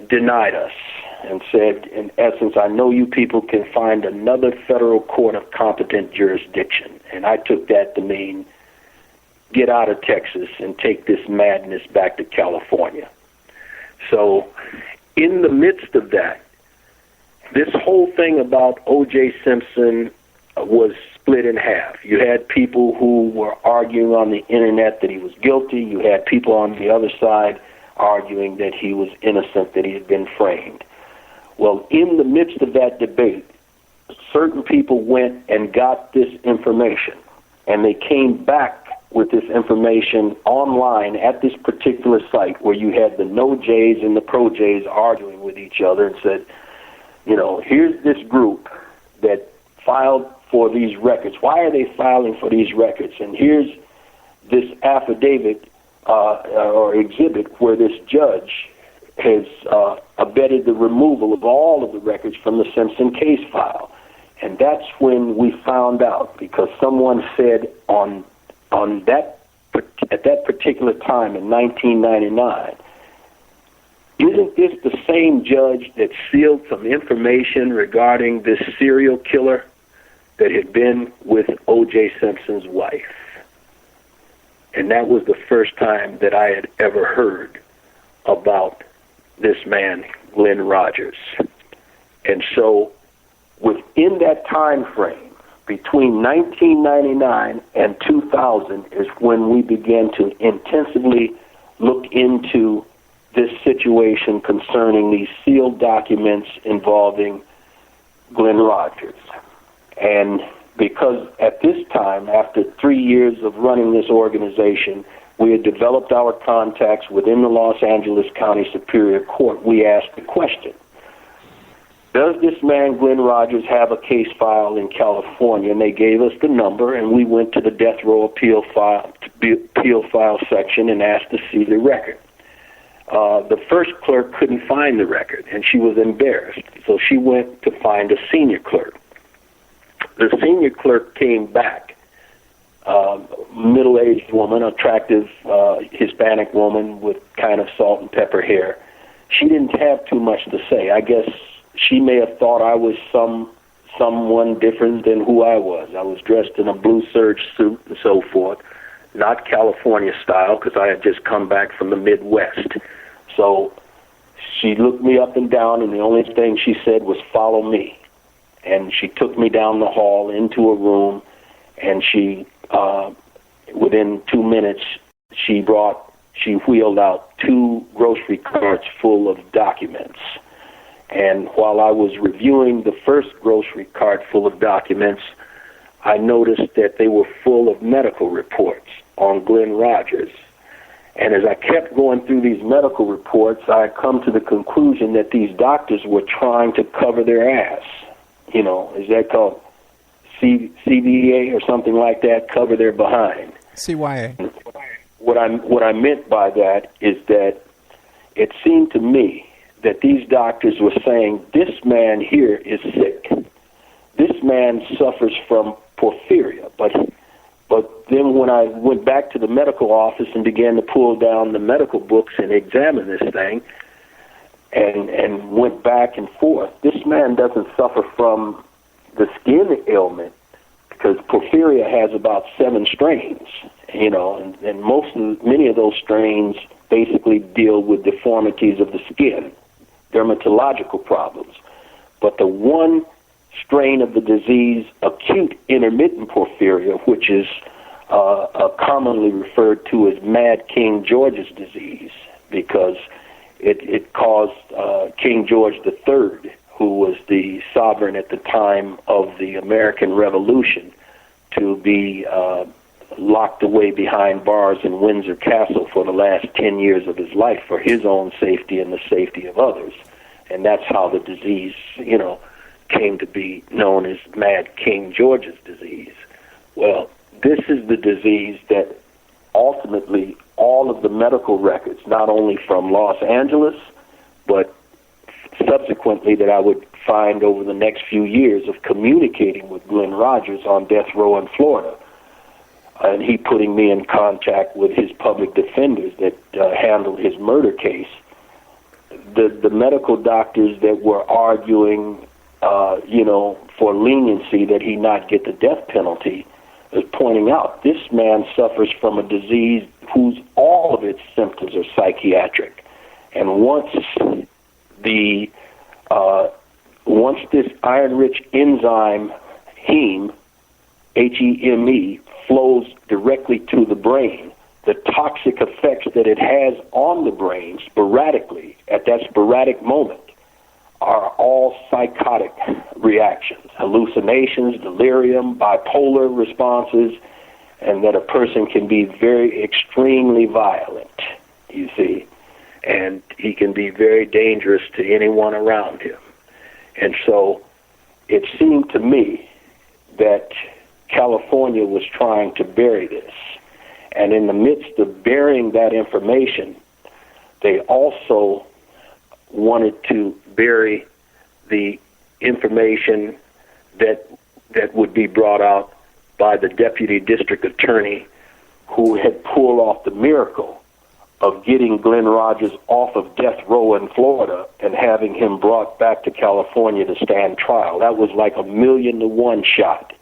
E: denied us and said, in essence, I know you people can find another federal court of competent jurisdiction. And I took that to mean get out of Texas and take this madness back to California. So in the midst of that, this whole thing about O.J. Simpson was split in half. You had people who were arguing on the internet that he was guilty. You had people on the other side arguing that he was innocent, that he had been framed. Well, in the midst of that debate, certain people went and got this information, and they came back with this information online at this particular site where you had the no Jays and the pro Jays arguing with each other and said, you know, here's this group that filed for these records. Why are they filing for these records? And here's this affidavit or exhibit where this judge has abetted the removal of all of the records from the Simpson case file. And that's when we found out, because someone said at that particular time in 1999, isn't this the same judge that sealed some information regarding this serial killer that had been with O.J. Simpson's wife? And that was the first time that I had ever heard about this man, Glenn Rogers. And so within that time frame, between 1999 and 2000 is when we began to intensively look into this situation concerning these sealed documents involving Glenn Rogers. And because at this time, after 3 years of running this organization, we had developed our contacts within the Los Angeles County Superior Court, we asked the question, does this man, Glenn Rogers, have a case file in California? And they gave us the number, and we went to the death row appeal file section and asked to see the record. The first clerk couldn't find the record, and she was embarrassed, so she went to find a senior clerk. The senior clerk came back, middle-aged woman, attractive Hispanic woman with kind of salt and pepper hair. She didn't have too much to say. I guess she may have thought I was someone different than who I was. I was dressed in a blue serge suit and so forth, not California style, because I had just come back from the Midwest. So she looked me up and down, and the only thing she said was, "Follow me." And she took me down the hall into a room, and she, within 2 minutes, she wheeled out 2 grocery carts full of documents. And while I was reviewing the first grocery cart full of documents, I noticed that they were full of medical reports on Glenn Rogers. And as I kept going through these medical reports, I had come to the conclusion that these doctors were trying to cover their ass. You know, is that called CBA or something like that? Cover their behind.
D: CYA.
E: What I meant by that is that it seemed to me that these doctors were saying, this man here is sick. This man suffers from porphyria. But then when I went back to the medical office and began to pull down the medical books and examine this thing and went back and forth, this man doesn't suffer from the skin ailment, because porphyria has about 7 strains, you know, and many of those strains basically deal with deformities of the skin, dermatological problems. But the one strain of the disease, acute intermittent porphyria, which is commonly referred to as Mad King George's disease, because it caused King George III, who was the sovereign at the time of the American Revolution, to be locked away behind bars in Windsor Castle for the last 10 years of his life for his own safety and the safety of others. And that's how the disease, came to be known as Mad King George's disease. Well, this is the disease that ultimately all of the medical records, not only from Los Angeles, but subsequently that I would find over the next few years of communicating with Glenn Rogers on death row in Florida, and he putting me in contact with his public defenders that handled his murder case. The medical doctors that were arguing, for leniency that he not get the death penalty, is pointing out this man suffers from a disease whose all of its symptoms are psychiatric, and once this iron-rich enzyme heme, Heme, flows directly to the brain, the toxic effects that it has on the brain sporadically at that sporadic moment are all psychotic reactions, hallucinations, delirium, bipolar responses, and that a person can be very extremely violent, you see, and he can be very dangerous to anyone around him. And so it seemed to me that California was trying to bury this. And in the midst of burying that information, they also wanted to bury the information that would be brought out by the deputy district attorney who had pulled off the miracle of getting Glenn Rogers off of death row in Florida and having him brought back to California to stand trial. That was like 1,000,000-to-1 shot.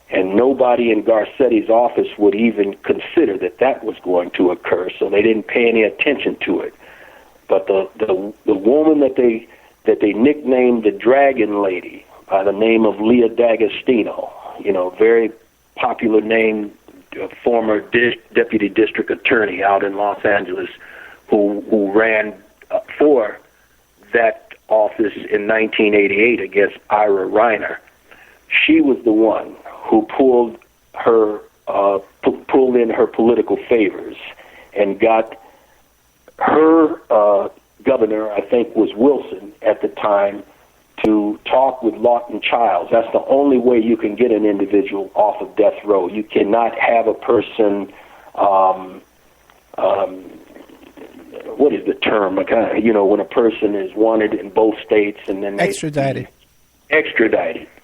E: And nobody in Garcetti's office would even consider that was going to occur, so they didn't pay any attention to it. But the woman that they nicknamed the Dragon Lady by the name of Leah D'Agostino, very popular name, former deputy district attorney out in Los Angeles, who ran for that office in 1988 against Ira Reiner. She was the one who pulled in her political favors and got her governor, I think was Wilson at the time, to talk with Lawton Childs. That's the only way you can get an individual off of death row. You cannot have a person, what is the term? When a person is wanted in both states and then
D: extradited.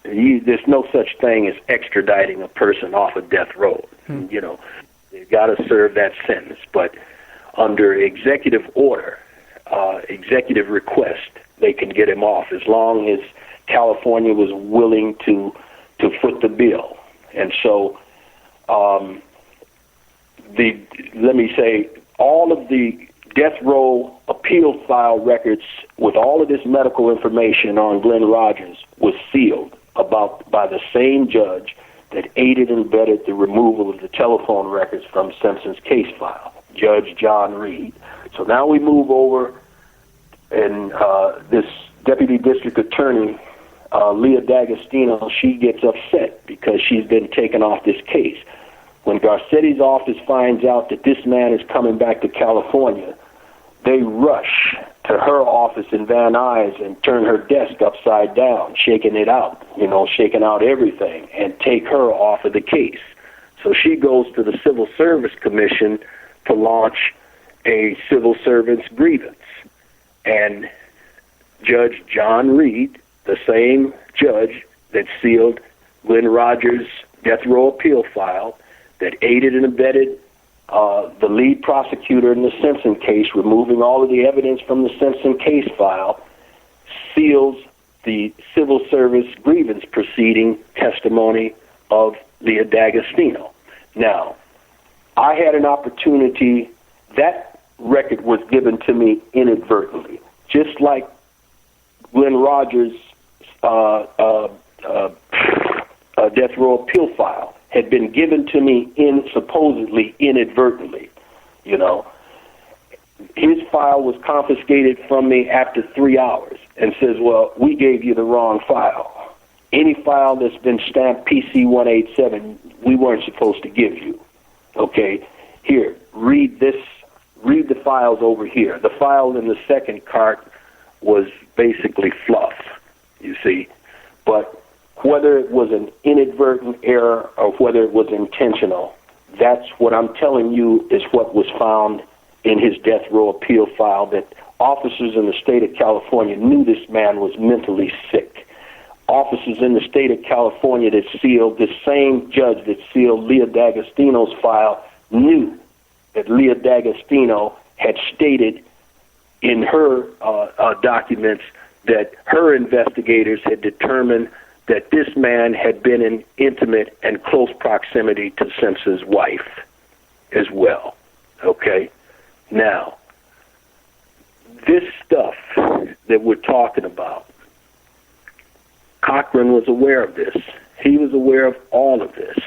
E: There's no such thing as extraditing a person off of death row. They've got to serve that sentence. But under executive order, executive request, they can get him off as long as California was willing to foot the bill. And so, let me say, all of the death row appeal file records with all of this medical information on Glenn Rogers was sealed by the same judge that aided and abetted the removal of the telephone records from Simpson's case file, Judge John Reed. So now we move over, and this deputy district attorney, Leah D'Agostino, she gets upset because she's been taken off this case. When Garcetti's office finds out that this man is coming back to California, they rush to her office in Van Nuys and turn her desk upside down, shaking it out, shaking out everything, and take her off of the case. So she goes to the Civil Service Commission to launch a civil servant's grievance. And Judge John Reed, the same judge that sealed Glenn Rogers' death row appeal file, that aided and abetted the lead prosecutor in the Simpson case, removing all of the evidence from the Simpson case file, seals the civil service grievance proceeding testimony of Leah D'Agostino. Now, I had an opportunity, that record was given to me inadvertently, just like Glenn Rogers' death row appeal file had been given to me supposedly inadvertently, his file was confiscated from me after 3 hours and says, well, we gave you the wrong file. Any file that's been stamped PC-187, we weren't supposed to give you. Okay? Here, read this. Read the files over here. The file in the second cart was basically fluff, you see. But whether it was an inadvertent error or whether it was intentional, that's what I'm telling you is what was found in his death row appeal file, that officers in the state of California knew this man was mentally sick. Officers in the state of California that sealed, the same judge that sealed Leah D'Agostino's file, knew that Leah D'Agostino had stated in her documents that her investigators had determined that this man had been in intimate and close proximity to Simpson's wife as well. Okay? Now, this stuff that we're talking about, Cochran was aware of this. He was aware of all of this,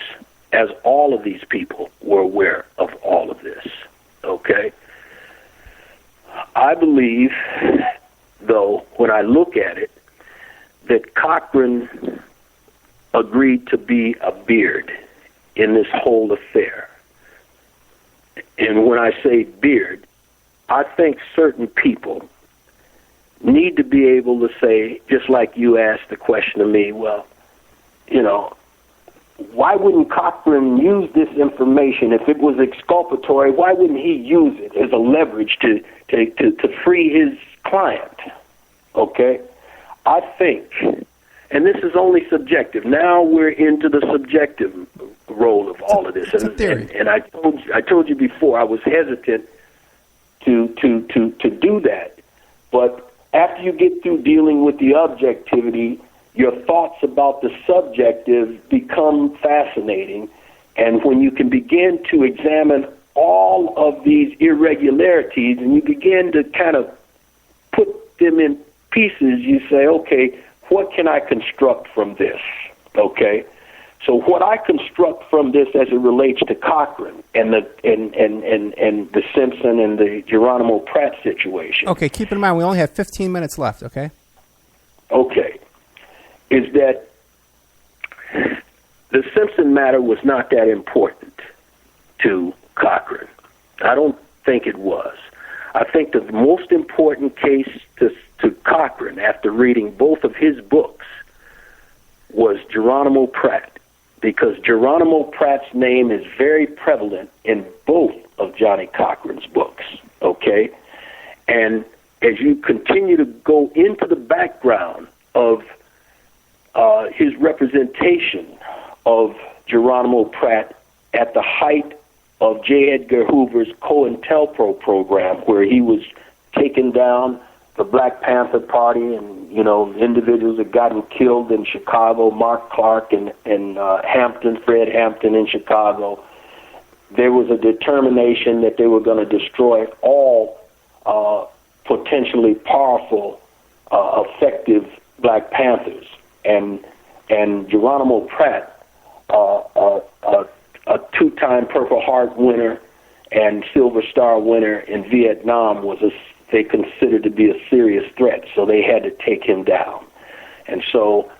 E: as all of these people were aware of all of this. Okay? I believe, though, when I look at it, that Cochran agreed to be a beard in this whole affair. And when I say beard, I think certain people need to be able to say, just like you asked the question of me, well, you know, why wouldn't Cochran use this information? If it was exculpatory, why wouldn't he use it as a leverage to free his client? Okay? I think, and this is only subjective. Now we're into the subjective role of all of this. And I told you before, I was hesitant to do that. But after you get through dealing with the objectivity, your thoughts about the subjective become fascinating. And when you can begin to examine all of these irregularities and you begin to kind of put them in pieces, you say, okay, what can I construct from this? Okay? So what I construct from this as it relates to Cochran and the Simpson and the Geronimo Pratt situation.
D: Okay, keep in mind we only have 15 minutes left, okay?
E: Okay. Is that the Simpson matter was not that important to Cochran. I don't think it was. I think the most important case to Cochran, after reading both of his books, was Geronimo Pratt, because Geronimo Pratt's name is very prevalent in both of Johnny Cochran's books, okay? And as you continue to go into the background of his representation of Geronimo Pratt at the height of J. Edgar Hoover's COINTELPRO program, where he was taking down the Black Panther Party and, you know, individuals that gotten killed in Chicago, Mark Clark and Fred Hampton in Chicago. There was a determination that they were going to destroy all potentially powerful, effective Black Panthers. And Geronimo Pratt, a two-time Purple Heart winner and Silver Star winner in Vietnam, they considered to be a serious threat, so they had to take him down. And so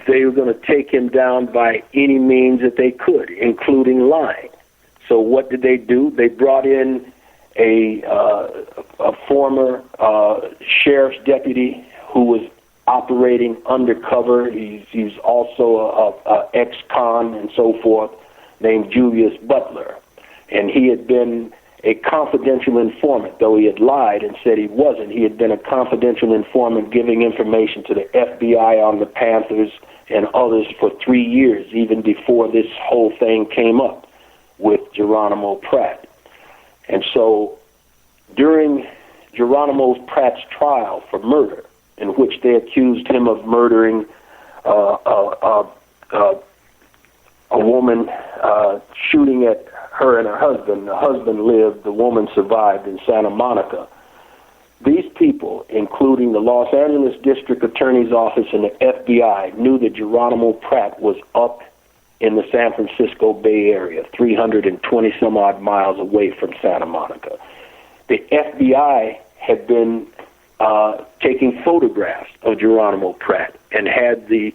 E: they were going to take him down by any means that they could, including lying. So what did they do? They brought in a former sheriff's deputy who was operating undercover. He's also a ex-con and so forth, named Julius Butler. And he had been a confidential informant, though he had lied and said he wasn't. He had been a confidential informant giving information to the FBI on the Panthers and others for 3 years, even before this whole thing came up with Geronimo Pratt. And so during Geronimo Pratt's trial for murder, in which they accused him of murdering a woman, shooting at her and her husband. The husband lived, the woman survived in Santa Monica. These people, including the Los Angeles District Attorney's Office and the FBI, knew that Geronimo Pratt was up in the San Francisco Bay Area, 320 some odd miles away from Santa Monica. the FBI had been taking photographs of Geronimo Pratt and had the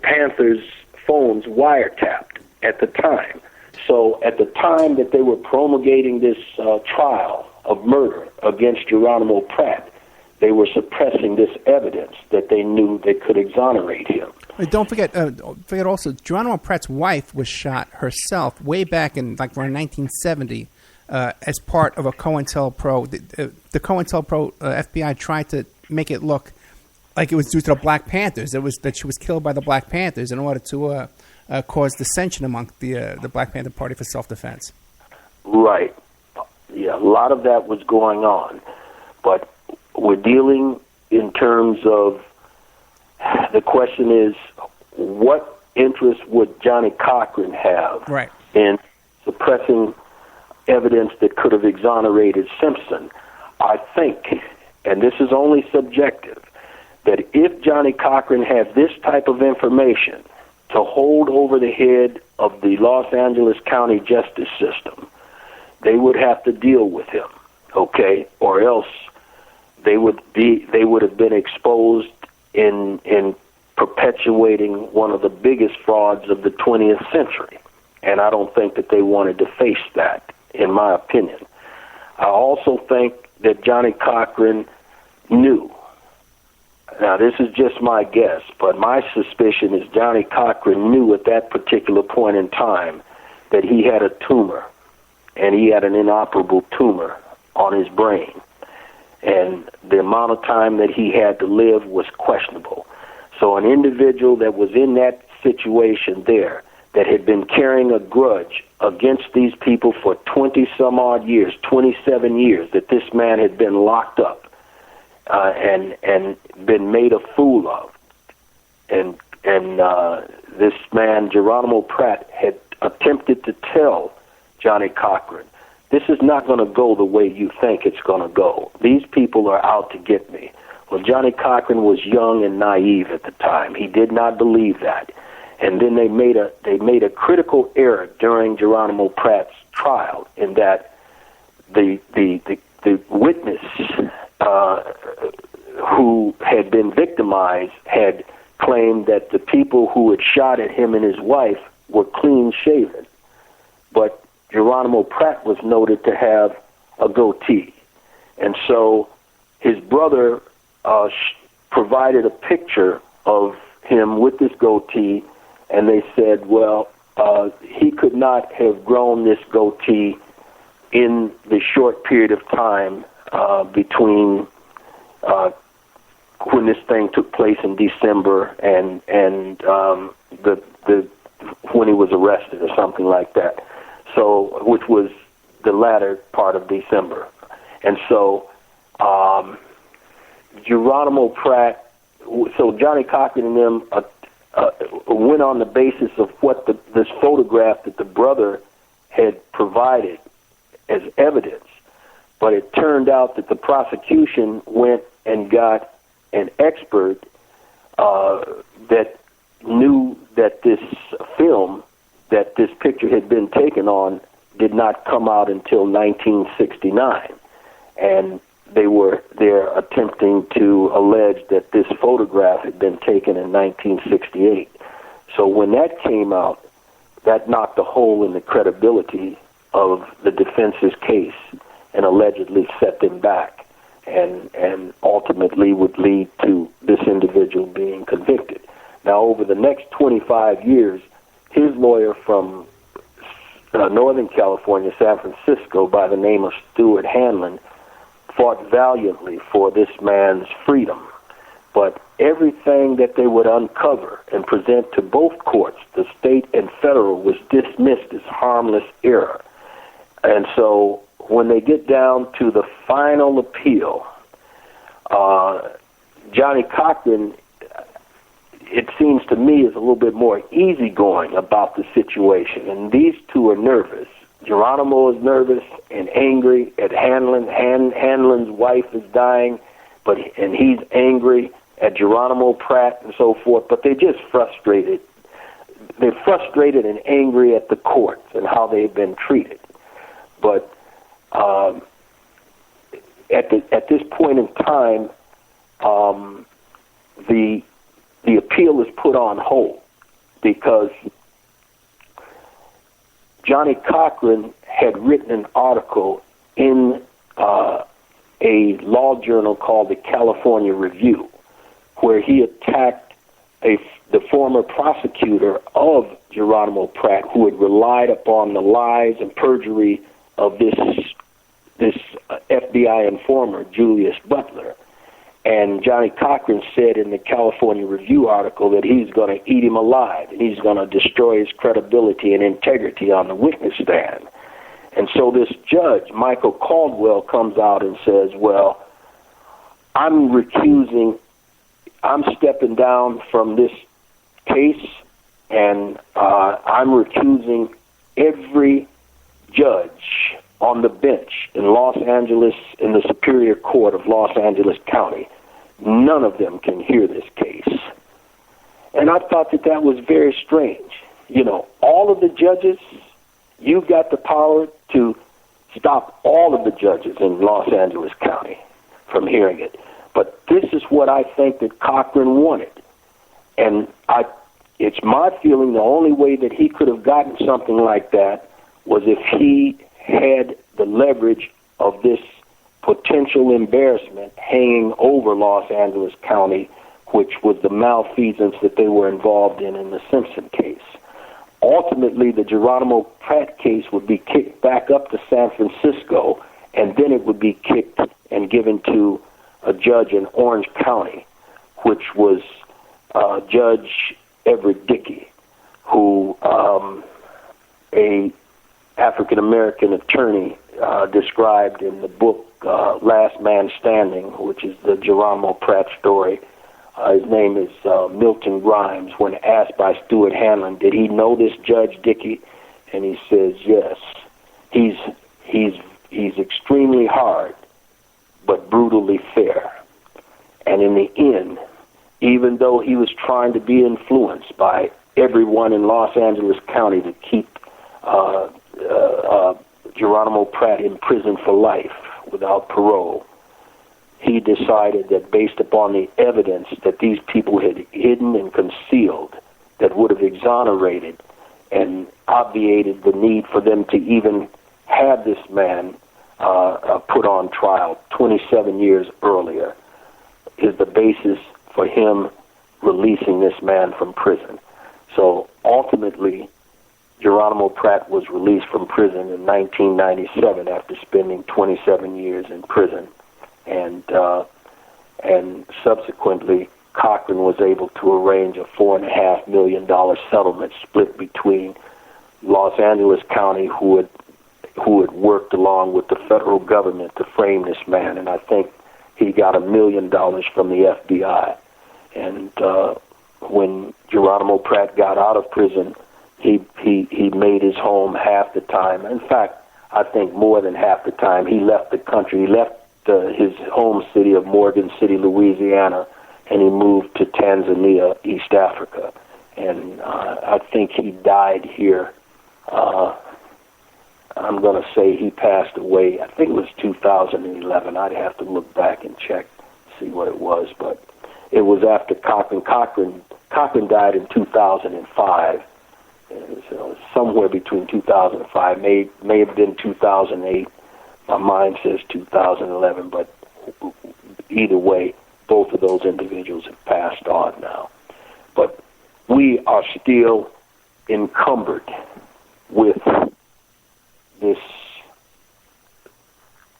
E: Panthers' phones wiretapped at the time. So at the time that they were promulgating this trial of murder against Geronimo Pratt, they were suppressing this evidence that they knew they could exonerate him.
D: Don't forget also, Geronimo Pratt's wife was shot herself way back in like around 1970 as part of a COINTELPRO. The COINTELPRO FBI tried to make it look like it was due to the Black Panthers. It was that she was killed by the Black Panthers in order to cause dissension among the Black Panther Party for self-defense.
E: Right. Yeah, a lot of that was going on. But we're dealing in terms of the question is, what interest would Johnny Cochran have in suppressing evidence that could have exonerated Simpson? I think, and this is only subjective, that if Johnny Cochran had this type of information to hold over the head of the Los Angeles County justice system, they would have to deal with him, okay? Or else they would have been exposed in perpetuating one of the biggest frauds of the 20th century. And I don't think that they wanted to face that, in my opinion. I also think that Johnny Cochran knew. Now, this is just my guess, but my suspicion is Johnny Cochran knew at that particular point in time that he had a tumor, and he had an inoperable tumor on his brain. And the amount of time that he had to live was questionable. So an individual that was in that situation there, that had been carrying a grudge against these people for 20-some-odd years, 27 years, that this man had been locked up and been made a fool of. And this man, Geronimo Pratt, had attempted to tell Johnny Cochran, this is not going to go the way you think it's going to go. These people are out to get me. Well, Johnny Cochran was young and naive at the time. He did not believe that. And then they made a critical error during Geronimo Pratt's trial in that the witness who had been victimized had claimed that the people who had shot at him and his wife were clean shaven. But Geronimo Pratt was noted to have a goatee. And so his brother provided a picture of him with this goatee, and they said, well, he could not have grown this goatee in the short period of time between when this thing took place in December and the when he was arrested or something like that. So, which was the latter part of December. And so Geronimo Pratt, so Johnny Cochran and them went on the basis of what this photograph that the brother had provided as evidence. But it turned out that the prosecution went and got an expert that knew that this film, that this picture had been taken on, did not come out until 1969. And they're attempting to allege that this photograph had been taken in 1968. So when that came out, that knocked a hole in the credibility of the defense's case and allegedly set them back and ultimately would lead to this individual being convicted. Now, over the next 25 years, his lawyer from Northern California, San Francisco, by the name of Stuart Hanlon, fought valiantly for this man's freedom. But everything that they would uncover and present to both courts, the state and federal, was dismissed as harmless error. And so when they get down to the final appeal, Johnny Cochran, it seems to me, is a little bit more easygoing about the situation. And these two are nervous. Geronimo is nervous and angry at Hanlon. Hanlon's wife is dying, and he's angry at Geronimo Pratt and so forth. But they're just frustrated. They're frustrated and angry at the courts and how they've been treated. But at this point in time, the appeal is put on hold because Johnny Cochran had written an article in a law journal called the California Review, where he attacked the former prosecutor of Geronimo Pratt, who had relied upon the lies and perjury of this FBI informer, Julius Butler. And Johnny Cochran said in the California Review article that he's going to eat him alive and he's going to destroy his credibility and integrity on the witness stand. And so this judge, Michael Caldwell, comes out and says, well, I'm stepping down from this case, and I'm recusing every judge on the bench in Los Angeles, in the Superior Court of Los Angeles County. None of them can hear this case. And I thought that was very strange. You know, all of the judges, you've got the power to stop all of the judges in Los Angeles County from hearing it. But this is what I think that Cochran wanted. And it's my feeling the only way that he could have gotten something like that was if he had the leverage of this potential embarrassment hanging over Los Angeles County, which was the malfeasance that they were involved in the Simpson case. Ultimately, the Geronimo Pratt case would be kicked back up to San Francisco, and then it would be kicked and given to a judge in Orange County, which was Judge Everett Dickey, who a African-American attorney described in the book Last Man Standing, which is the Geronimo Pratt story. His name is Milton Grimes. When asked by Stuart Hanlon, did he know this Judge Dickey? And he says, yes. He's extremely hard, but brutally fair. And in the end, even though he was trying to be influenced by everyone in Los Angeles County to keep Geronimo Pratt in prison for life without parole, he decided that based upon the evidence that these people had hidden and concealed that would have exonerated and obviated the need for them to even have this man put on trial 27 years earlier, is the basis for him releasing this man from prison. So ultimately, Geronimo Pratt was released from prison in 1997 after spending 27 years in prison. And subsequently, Cochran was able to arrange a $4.5 million settlement split between Los Angeles County, who had worked along with the federal government to frame this man, and I think he got $1 million from the FBI. And when Geronimo Pratt got out of prison, he made his home half the time. In fact, I think more than half the time. He left the country. He left his home city of Morgan City, Louisiana, and he moved to Tanzania, East Africa. And I think he died here. I'm going to say he passed away, I think it was 2011. I'd have to look back and check, see what it was. But it was after Cochran. Cochran died in 2005. So somewhere between 2005, may have been 2008. My mind says 2011, but either way, both of those individuals have passed on now. But we are still encumbered with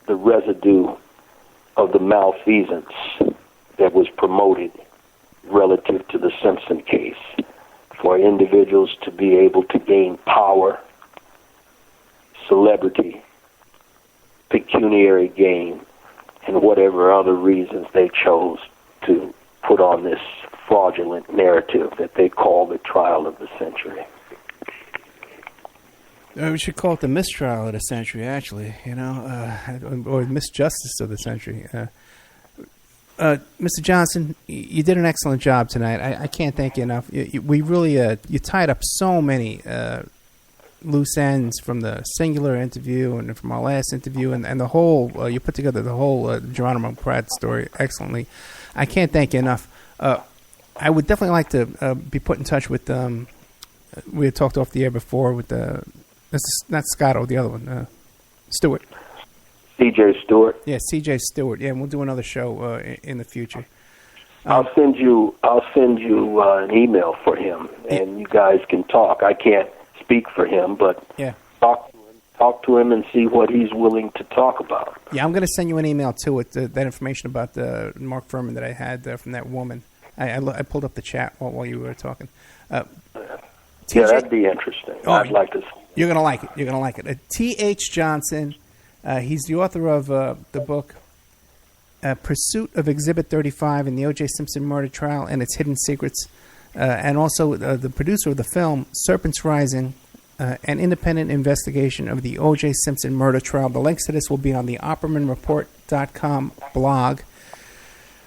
E: the residue of the malfeasance that was promoted relative to the Simpson case, for individuals to be able to gain power, celebrity, pecuniary gain, and whatever other reasons they chose to put on this fraudulent narrative that they call the trial of the century.
D: We should call it the mistrial of the century, actually, or misjustice of the century. Mr. Johnson, you did an excellent job tonight. I can't thank you enough. We really you tied up so many loose ends from the singular interview and from our last interview, and the whole, you put together the whole Geronimo Pratt story excellently. I can't thank you enough. I would definitely like to be put in touch with, we had talked off the air before with not Scotto, the other one, Stewart.
E: C.J. Stewart.
D: Yeah, C.J. Stewart. Yeah, and we'll do another show in the future.
E: I'll send you an email for him, and you guys can talk. I can't speak for him, but talk to him and see what he's willing to talk about.
D: Yeah, I'm going to send you an email too with that information about the Mark Furman that I had from that woman. I pulled up the chat while you were talking.
E: Yeah, that'd be interesting. I'd like to.
D: You're going to like it. You're going to like it. T.H. Johnson. He's the author of the book Pursuit of Exhibit 35 in the O.J. Simpson murder trial and its hidden secrets, and also the producer of the film Serpents Rising, an independent investigation of the O.J. Simpson murder trial. The links to this will be on the OppermanReport.com blog.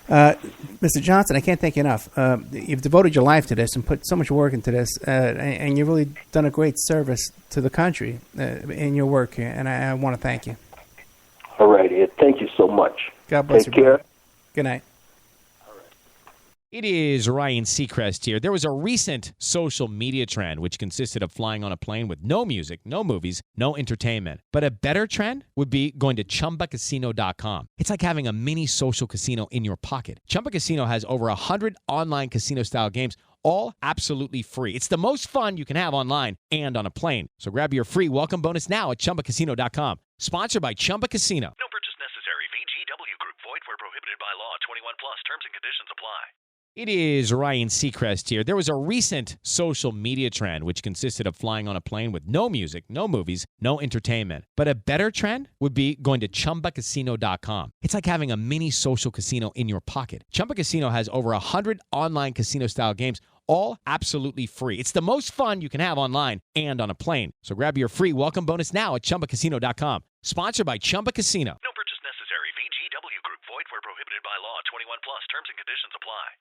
D: Mr. Johnson, I can't thank you enough. You've devoted your life to this and put so much work into this, and you've really done a great service to the country in your work here, and I want to thank you.
E: All right, Ed. Thank you so much.
D: God bless you.
E: Take care.
D: Good night.
A: It is Ryan Seacrest here. There was a recent social media trend which consisted of flying on a plane with no music, no movies, no entertainment. But a better trend would be going to ChumbaCasino.com. It's like having a mini social casino in your pocket. Chumba Casino has over 100 online casino-style games, all absolutely free. It's the most fun you can have online and on a plane. So grab your free welcome bonus now at ChumbaCasino.com. Sponsored by Chumba Casino.
F: No purchase necessary. VGW Group. Void where prohibited by law. 21 plus. Terms and conditions apply.
A: It is Ryan Seacrest here. There was a recent social media trend which consisted of flying on a plane with no music, no movies, no entertainment. But a better trend would be going to ChumbaCasino.com. It's like having a mini social casino in your pocket. Chumba Casino has over 100 online casino-style games, all absolutely free. It's the most fun you can have online and on a plane. So grab your free welcome bonus now at ChumbaCasino.com. Sponsored by Chumba Casino.
F: No purchase necessary. VGW Group. Void where prohibited by law. 21 plus. Terms and conditions apply.